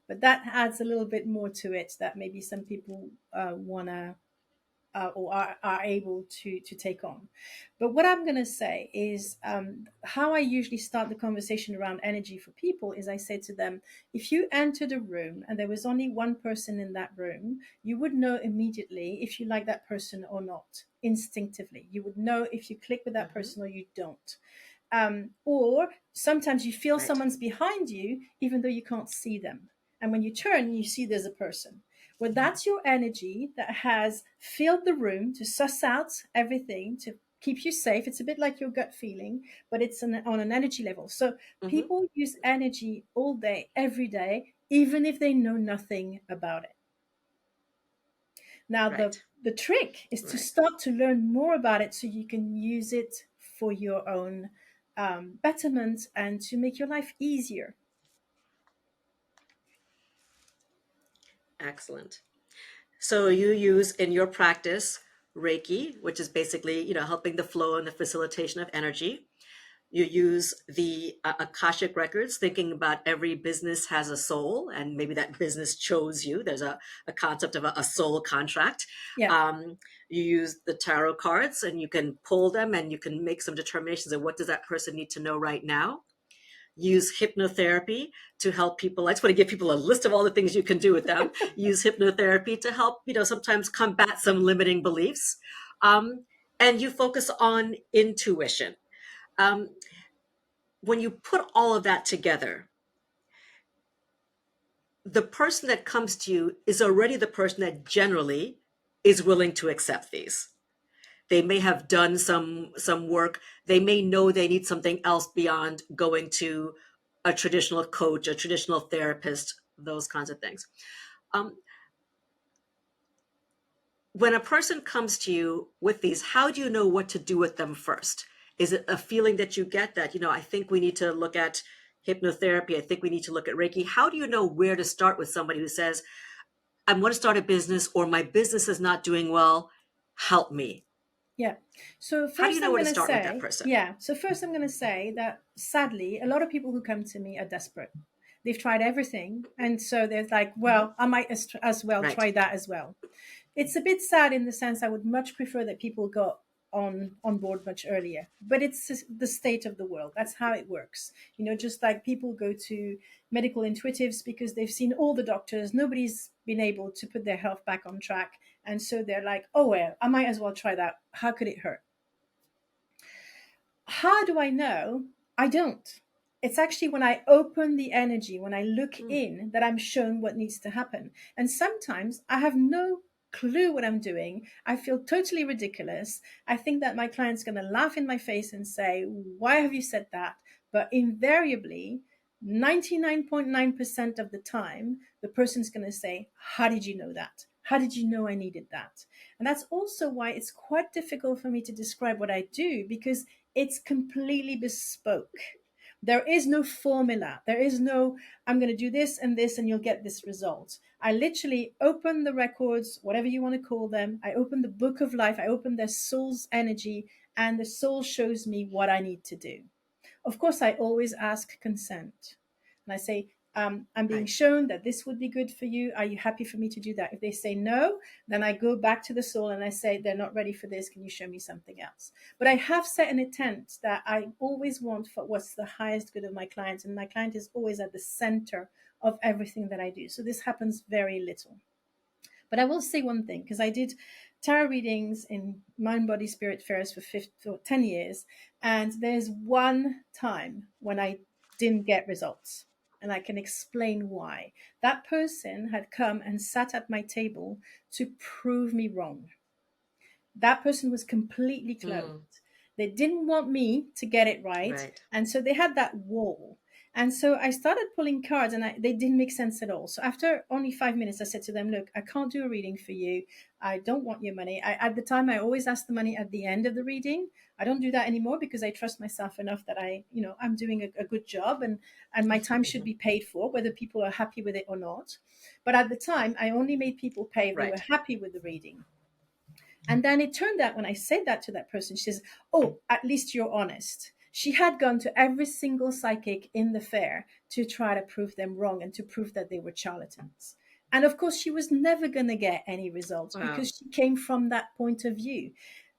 But that adds a little bit more to it that maybe some people want to or are able to take on. But what I'm going to say is, how I usually start the conversation around energy for people is I say to them, if you entered a room and there was only one person in that room, you would know immediately if you like that person or not. Instinctively, you would know if you click with that Mm-hmm. person or you don't. Or sometimes you feel Right. someone's behind you, even though you can't see them. And when you turn, you see there's a person. Well, that's your energy that has filled the room to suss out everything, to keep you safe. It's a bit like your gut feeling, but it's on an energy level. So Mm-hmm. people use energy all day, every day, even if they know nothing about it. Now, Right. the trick is to Right. start to learn more about it so you can use it for your own betterment and to make your life easier. Excellent. So you use in your practice Reiki, which is basically, helping the flow and the facilitation of energy. You use the Akashic records, thinking about every business has a soul, and maybe that business chose you. There's a concept of a soul contract. Yeah. Um, you use the tarot cards, and you can pull them, and you can make some determinations of what does that person need to know right now. Use hypnotherapy to help people. I just want to give people a list of all the things you can do with them. Use hypnotherapy to help, sometimes combat some limiting beliefs. Um, and you focus on intuition. Um, when you put all of that together, the person that comes to you is already the person that generally is willing to accept these. They may have done some work. They may know they need something else beyond going to a traditional coach, a traditional therapist, those kinds of things. Um, when a person comes to you with these, how do you know what to do with them first? Is it a feeling that you get that, I think we need to look at hypnotherapy? I think we need to look at Reiki. How do you know where to start with somebody who says, I want to start a business, or my business is not doing well? Help me. Yeah. So How do you first know I'm where to going to start with that say, person? yeah. So first I'm going to say that sadly, a lot of people who come to me are desperate. They've tried everything. And so they're like, Hmm. well, I might as well Right. try that as well. It's a bit sad in the sense I would much prefer that people got on board much earlier, but it's the state of the world. That's how it works. Just like people go to medical intuitives because they've seen all the doctors, nobody's been able to put their health back on track, and so they're like, oh well, I might as well try that. How could it hurt? How do I know? I don't. It's actually when I open the energy, when I look Mm. in, that I'm shown what needs to happen. And sometimes I have no clue what I'm doing. I feel totally ridiculous. I think that my client's going to laugh in my face and say, why have you said that? But invariably, 99.9% of the time, the person's going to say, how did you know that? How did you know I needed that? And that's also why it's quite difficult for me to describe what I do, because it's completely bespoke. There is no formula. There is no, I'm going to do this and you'll get this result. I literally open the records, whatever you want to call them. I open the book of life. I open their soul's energy, and the soul shows me what I need to do. Of course, I always ask consent. And I say, I'm being Right. shown that this would be good for you. Are you happy for me to do that? If they say no, then I go back to the soul and I say, they're not ready for this. Can you show me something else? But I have set an intent that I always want for what's the highest good of my clients. And my client is always at the center of everything that I do. So this happens very little. But I will say one thing, because I did tarot readings in Mind, Body, Spirit Fairs for 10 years. And there's one time when I didn't get results. And I can explain why. That person had come and sat at my table to prove me wrong. That person was completely closed. Mm. They didn't want me to get it right. Right. And so they had that wall. And so I started pulling cards, and they didn't make sense at all. So after only 5 minutes, I said to them, look, I can't do a reading for you. I don't want your money. At the time, I always asked the money at the end of the reading. I don't do that anymore because I trust myself enough that I'm doing a good job, and my time should Hmm. be paid for, whether people are happy with it or not. But at the time, I only made people pay if they were Right. happy with the reading. And then it turned out when I said that to that person, she says, oh, at least you're honest. She had gone to every single psychic in the fair to try to prove them wrong and to prove that they were charlatans. And of course, she was never going to get any results Wow. because she came from that point of view.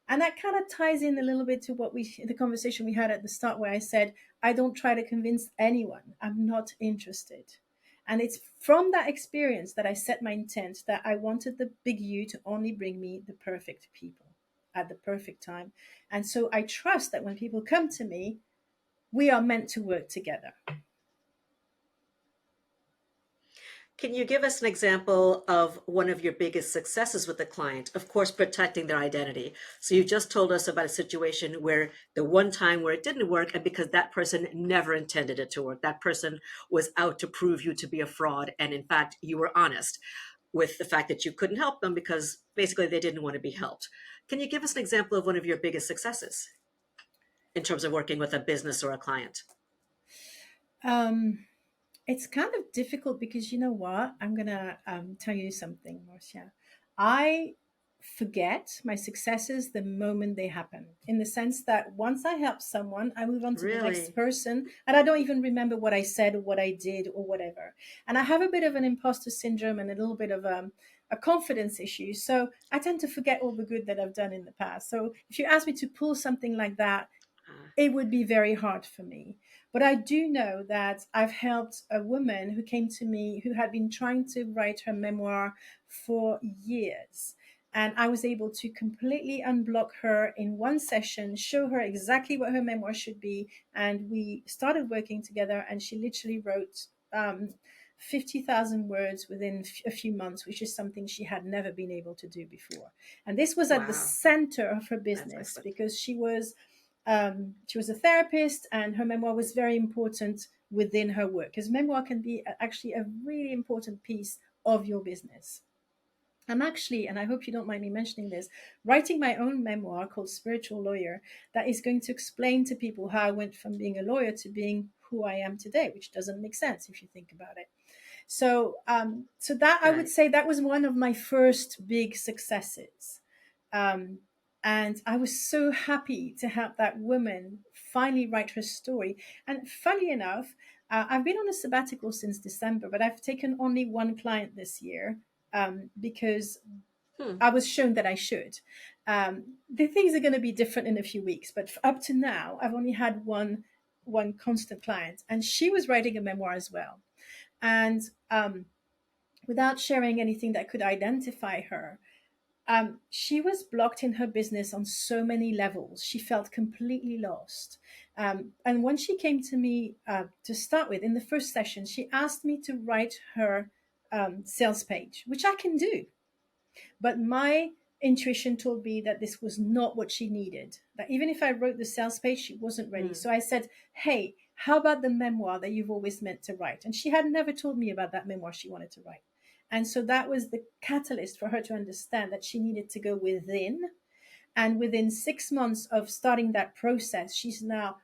And that kind of ties in a little bit to the conversation we had at the start, where I said, I don't try to convince anyone. I'm not interested. And it's from that experience that I set my intent that I wanted the big U to only bring me the perfect people at the perfect time. And so I trust that when people come to me, we are meant to work together. Can you give us an example of one of your biggest successes with a client? Of course, protecting their identity. So you just told us about a situation where the one time where it didn't work, and because that person never intended it to work, that person was out to prove you to be a fraud. And in fact, you were honest with the fact that you couldn't help them because basically they didn't want to be helped. Can you give us an example of one of your biggest successes in terms of working with a business or a client? Um, It's kind of difficult because you know what? I'm gonna tell you something, Marcia. I forget my successes the moment they happen, in the sense that once I help someone, I move on to the next Really? person, and I don't even remember what I said or what I did or whatever. And I have a bit of an imposter syndrome and a little bit of a confidence issue. So I tend to forget all the good that I've done in the past. So if you ask me to pull something like that, Uh, it would be very hard for me. But I do know that I've helped a woman who came to me who had been trying to write her memoir for years. And I was able to completely unblock her in one session, show her exactly what her memoir should be. And we started working together, and she literally wrote 50,000 words within a few months, which is something she had never been able to do before. And this was at the wow, center of her that's business excellent. because she was a therapist, and her memoir was very important within her work, because memoir can be actually a really important piece of your business. I'm actually, and I hope you don't mind me mentioning this, writing my own memoir called Spiritual Lawyer that is going to explain to people how I went from being a lawyer to being who I am today, which doesn't make sense if you think about it. So that I would Right. say that was one of my first big successes. Um, and I was so happy to help that woman finally write her story. And funny enough, I've been on a sabbatical since December, but I've taken only one client this year because Hmm. I was shown that I should. The things are going to be different in a few weeks, but up to now, I've only had one constant client, and she was writing a memoir as well. And without sharing anything that could identify her, she was blocked in her business on so many levels. She felt completely lost. And when she came to me to start with, in the first session, she asked me to write her sales page, which I can do. But my intuition told me that this was not what she needed. That even if I wrote the sales page, she wasn't ready. Hmm. So I said, hey, how about the memoir that you've always meant to write? And she had never told me about that memoir she wanted to write. And so that was the catalyst for her to understand that she needed to go within. And within 6 months of starting that process, she's now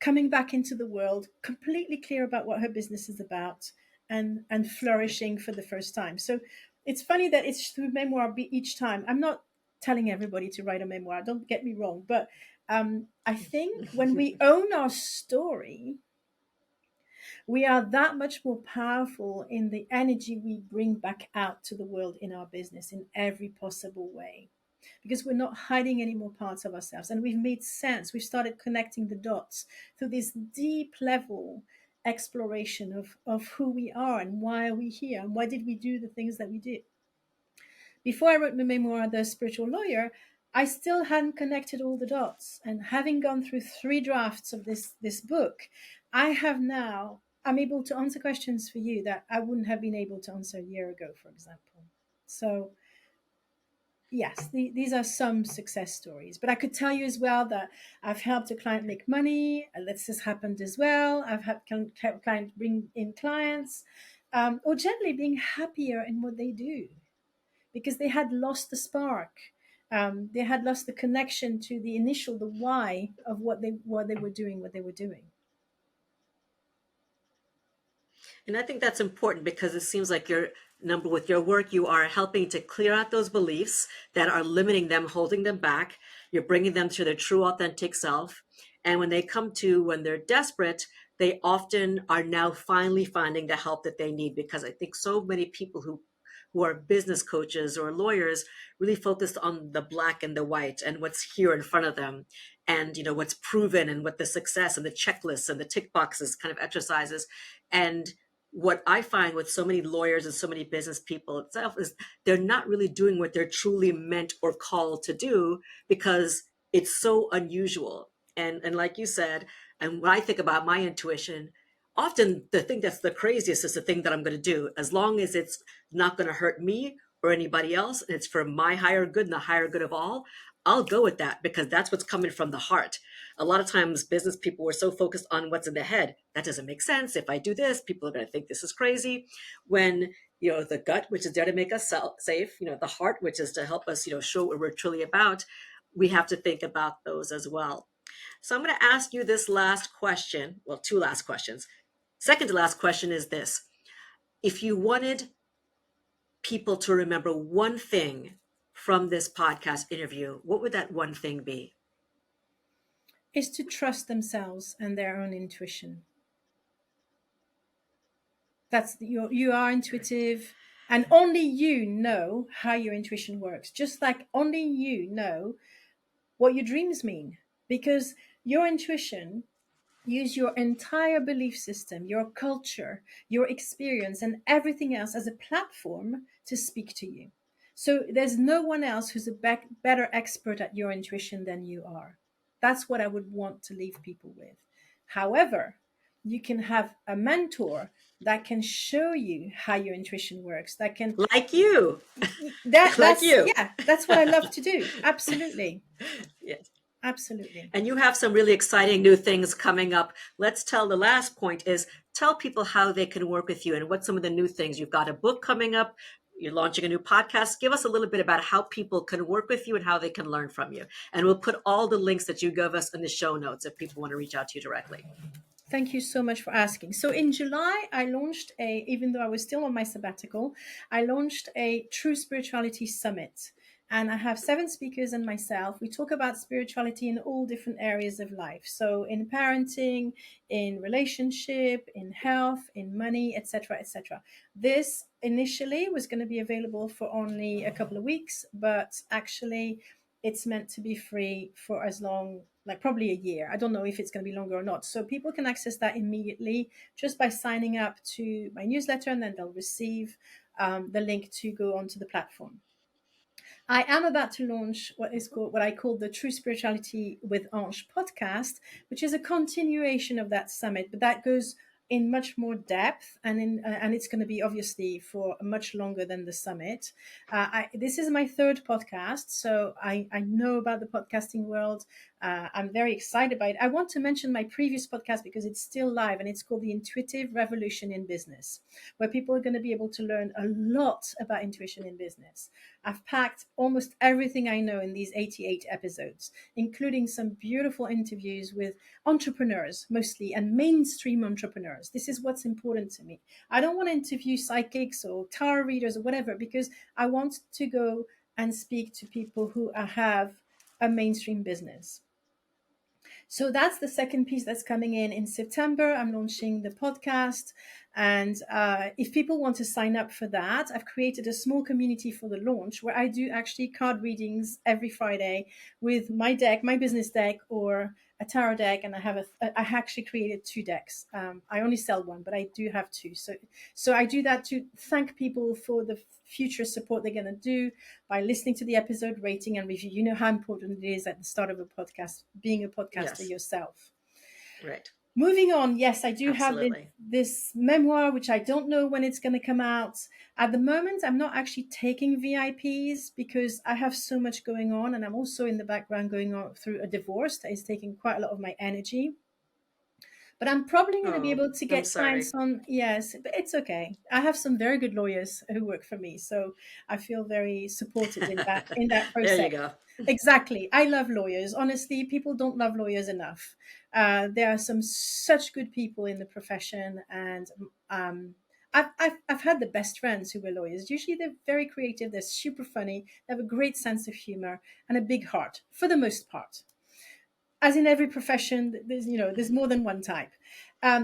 coming back into the world, completely clear about what her business is about, and flourishing for the first time. So it's funny that it's through memoir each time. I'm not telling everybody to write a memoir, don't get me wrong, but I think when we own our story, we are that much more powerful in the energy we bring back out to the world in our business in every possible way, because we're not hiding any more parts of ourselves, and we've made sense. We've started connecting the dots through this deep level exploration of who we are and why are we here and why did we do the things that we did. Before I wrote my memoir, The Spiritual Lawyer, I still hadn't connected all the dots. And having gone through 3 drafts of this book, I have now, I'm able to answer questions for you that I wouldn't have been able to answer a year ago, for example. So yes, these are some success stories. But I could tell you as well that I've helped a client make money. This has happened as well. I've helped clients bring in clients, or generally being happier in what they do because they had lost the spark. They had lost the connection to the initial, the why of what they were doing, what they were doing. And I think that's important because it seems like your number with your work, you are helping to clear out those beliefs that are limiting them, holding them back. You're bringing them to their true, authentic self. And when they're desperate, they often are now finally finding the help that they need, because I think so many people who are business coaches or lawyers really focused on the black and the white and what's here in front of them, and what's proven, and what the success and the checklists and the tick boxes kind of exercises. And what I find with so many lawyers and so many business people itself is they're not really doing what they're truly meant or called to do, because it's so unusual. And like you said, and when I think about my intuition, often the thing that's the craziest is the thing that I'm going to do, as long as it's not going to hurt me or anybody else, and it's for my higher good and the higher good of all. I'll go with that, because that's what's coming from the heart. A lot of times business people were so focused on what's in the head. That doesn't make sense. If I do this, people are going to think this is crazy. When the gut, which is there to make us safe, the heart, which is to help us show what we're truly about, we have to think about those as well. So I'm going to ask you this last question. Well, two last questions. Second to last question is this: if you wanted people to remember one thing from this podcast interview, what would that one thing be? Is to trust themselves and their own intuition. That's you are intuitive, and only you know how your intuition works. Just like only you know what your dreams mean, because your intuition use your entire belief system, your culture, your experience, and everything else as a platform to speak to you. So there's no one else who's a better expert at your intuition than you are. That's what I would want to leave people with. However, you can have a mentor that can show you how your intuition works, that can Like you. Like that's you. yeah, that's what I love to do. Absolutely. Yes. Absolutely. And you have some really exciting new things coming up. Let's tell the last point is tell people how they can work with you and what some of the new things. You've got a book coming up. You're launching a new podcast. Give us a little bit about how people can work with you and how they can learn from you. And we'll put all the links that you give us in the show notes if people want to reach out to you directly. Thank you so much for asking. So in July, I launched even though I was still on my sabbatical, I launched a True Spirituality Summit. And I have 7 speakers and myself. We talk about spirituality in all different areas of life. So in parenting, in relationship, in health, in money, etc., etc. This initially was going to be available for only a couple of weeks, but actually it's meant to be free for as long, like probably a year. I don't know if it's going to be longer or not. So people can access that immediately just by signing up to my newsletter, and then they'll receive the link to go onto the platform. I am about to launch what I call the True Spirituality with Ange podcast, which is a continuation of that summit, but that goes in much more depth, and it's going to be obviously for much longer than the summit. This is my 3rd podcast, so I know about the podcasting world. I'm very excited by it. I want to mention my previous podcast because it's still live, and it's called The Intuitive Revolution in Business, where people are going to be able to learn a lot about intuition in business. I've packed almost everything I know in these 88 episodes, including some beautiful interviews with entrepreneurs mostly, and mainstream entrepreneurs. This is what's important to me. I don't want to interview psychics or tarot readers or whatever, because I want to go and speak to people who have a mainstream business. So that's the second piece that's coming in September. I'm launching the podcast. And if people want to sign up for that, I've created a small community for the launch where I do actually card readings every Friday with my deck, my business deck, or a tarot deck. And I actually created 2 decks. I only sell one, but I do have 2. So I do that to thank people for the future support they're going to do by listening to the episode, rating and review. You know how important it is at the start of a podcast, being a podcaster yourself. Right. Moving on, yes, I do Absolutely. have this memoir, which I don't know when it's going to come out. At the moment, I'm not actually taking VIPs because I have so much going on, and I'm also in the background going on through a divorce that is taking quite a lot of my energy. But I'm probably going to be Oh, able to I'm get sorry. clients on. Yes, but it's okay. I have some very good lawyers who work for me, so I feel very supported in that There process. you go. Exactly. I love lawyers. Honestly, people don't love lawyers enough. There are some such good people in the profession, and I've had the best friends who were lawyers. Usually, they're very creative. They're super funny. They have a great sense of humor and a big heart for the most part. as in every profession, there's more than one type.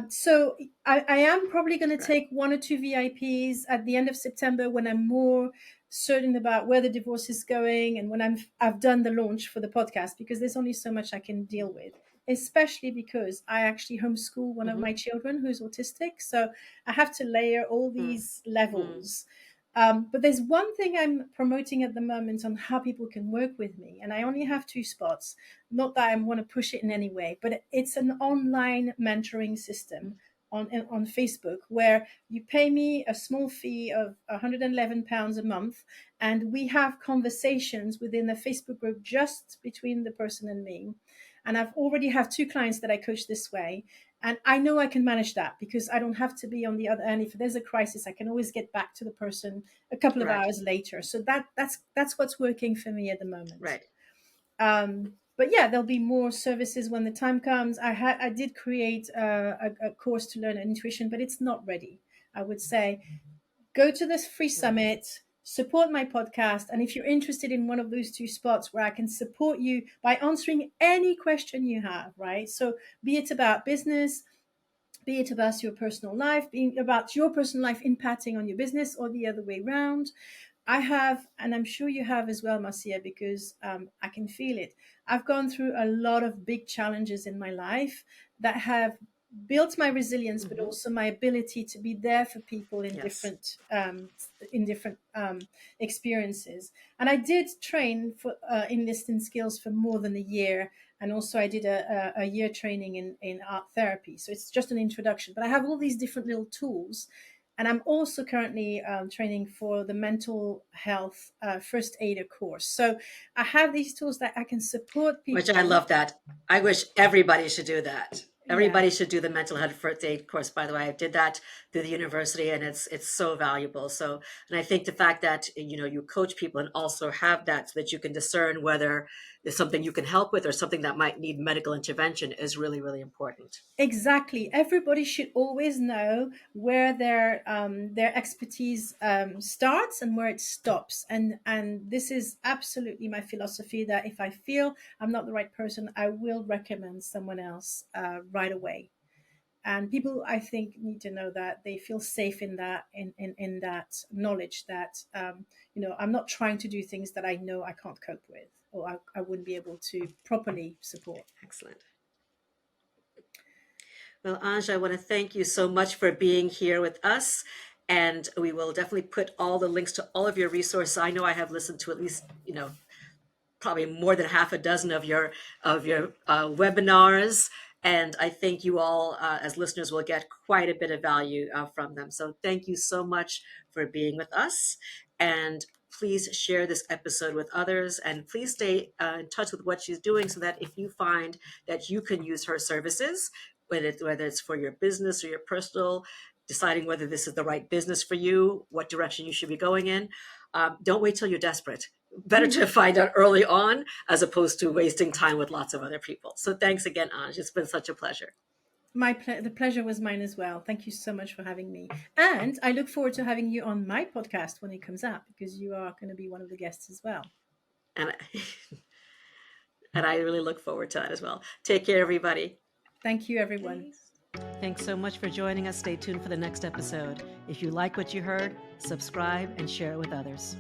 So I am probably going to Right. take 1 or 2 VIPs at the end of September when I'm more certain about where the divorce is going and when I've done the launch for the podcast, because there's only so much I can deal with, especially because I actually homeschool one of Mm-hmm. my children who's autistic. So I have to layer all these Mm-hmm. levels. But there's one thing I'm promoting at the moment on how people can work with me, and I only have 2 spots. Not that I want to push it in any way, but it's an online mentoring system on Facebook where you pay me a small fee of £111 a month, and we have conversations within the Facebook group just between the person and me. And I've already have 2 clients that I coach this way. And I know I can manage that because I don't have to be on the other end. If there's a crisis, I can always get back to the person a couple of Right. hours later. So that's what's working for me at the moment. Right. But yeah, there'll be more services when the time comes. I did create a course to learn intuition, but it's not ready. I would say go to this free Mm. summit, support my podcast, and if you're interested in one of those 2 spots where I can support you by answering any question you have, right? So be it about business, be it about your personal life, being about your personal life impacting on your business, or the other way around. I have, and I'm sure you have as well, Marcia, because I can feel it. I've gone through a lot of big challenges in my life that have built my resilience, but Mm-hmm. also my ability to be there for people Yes. in different experiences. And I did train for enlisting skills for more than a year, and also I did a year training in art therapy. So it's just an introduction, but I have all these different little tools. And I'm also currently training for the mental health first aider course. So I have these tools that I can support Which I people. love that. I wish everybody should do that. Yeah, Everybody should do the mental health first aid course, by the way. I did that through the university and it's so valuable. So, and I think the fact that, you coach people and also have that so that you can discern whether there's something you can help with or something that might need medical intervention is really, really important. exactly. Everybody should always know where their expertise starts and where it stops. And this is absolutely my philosophy, that if I feel I'm not the right person, I will recommend someone else right away. And people, I think, need to know that they feel safe in that, in that knowledge that I'm not trying to do things that I know I can't cope with, or I wouldn't be able to properly support. Excellent. Well, Ange, I want to thank you so much for being here with us. And we will definitely put all the links to all of your resources. I know I have listened to at least, probably more than half a dozen of your webinars, and I think you all, as listeners, will get quite a bit of value from them. So thank you so much for being with us, and please share this episode with others, and please stay in touch with what she's doing so that if you find that you can use her services, whether it's for your business or your personal, deciding whether this is the right business for you, what direction you should be going in, don't wait till you're desperate. Better to find out early on as opposed to wasting time with lots of other people. So thanks again, Ange. It's been such a pleasure. The pleasure was mine as well. Thank you so much for having me, and I look forward to having you on my podcast when it comes out, because you are going to be one of the guests as well. And and I really look forward to that as well. Take care, everybody. Thank you, everyone. Okay. Thanks so much for joining us. Stay tuned for the next episode. If you like what you heard, subscribe and share it with others.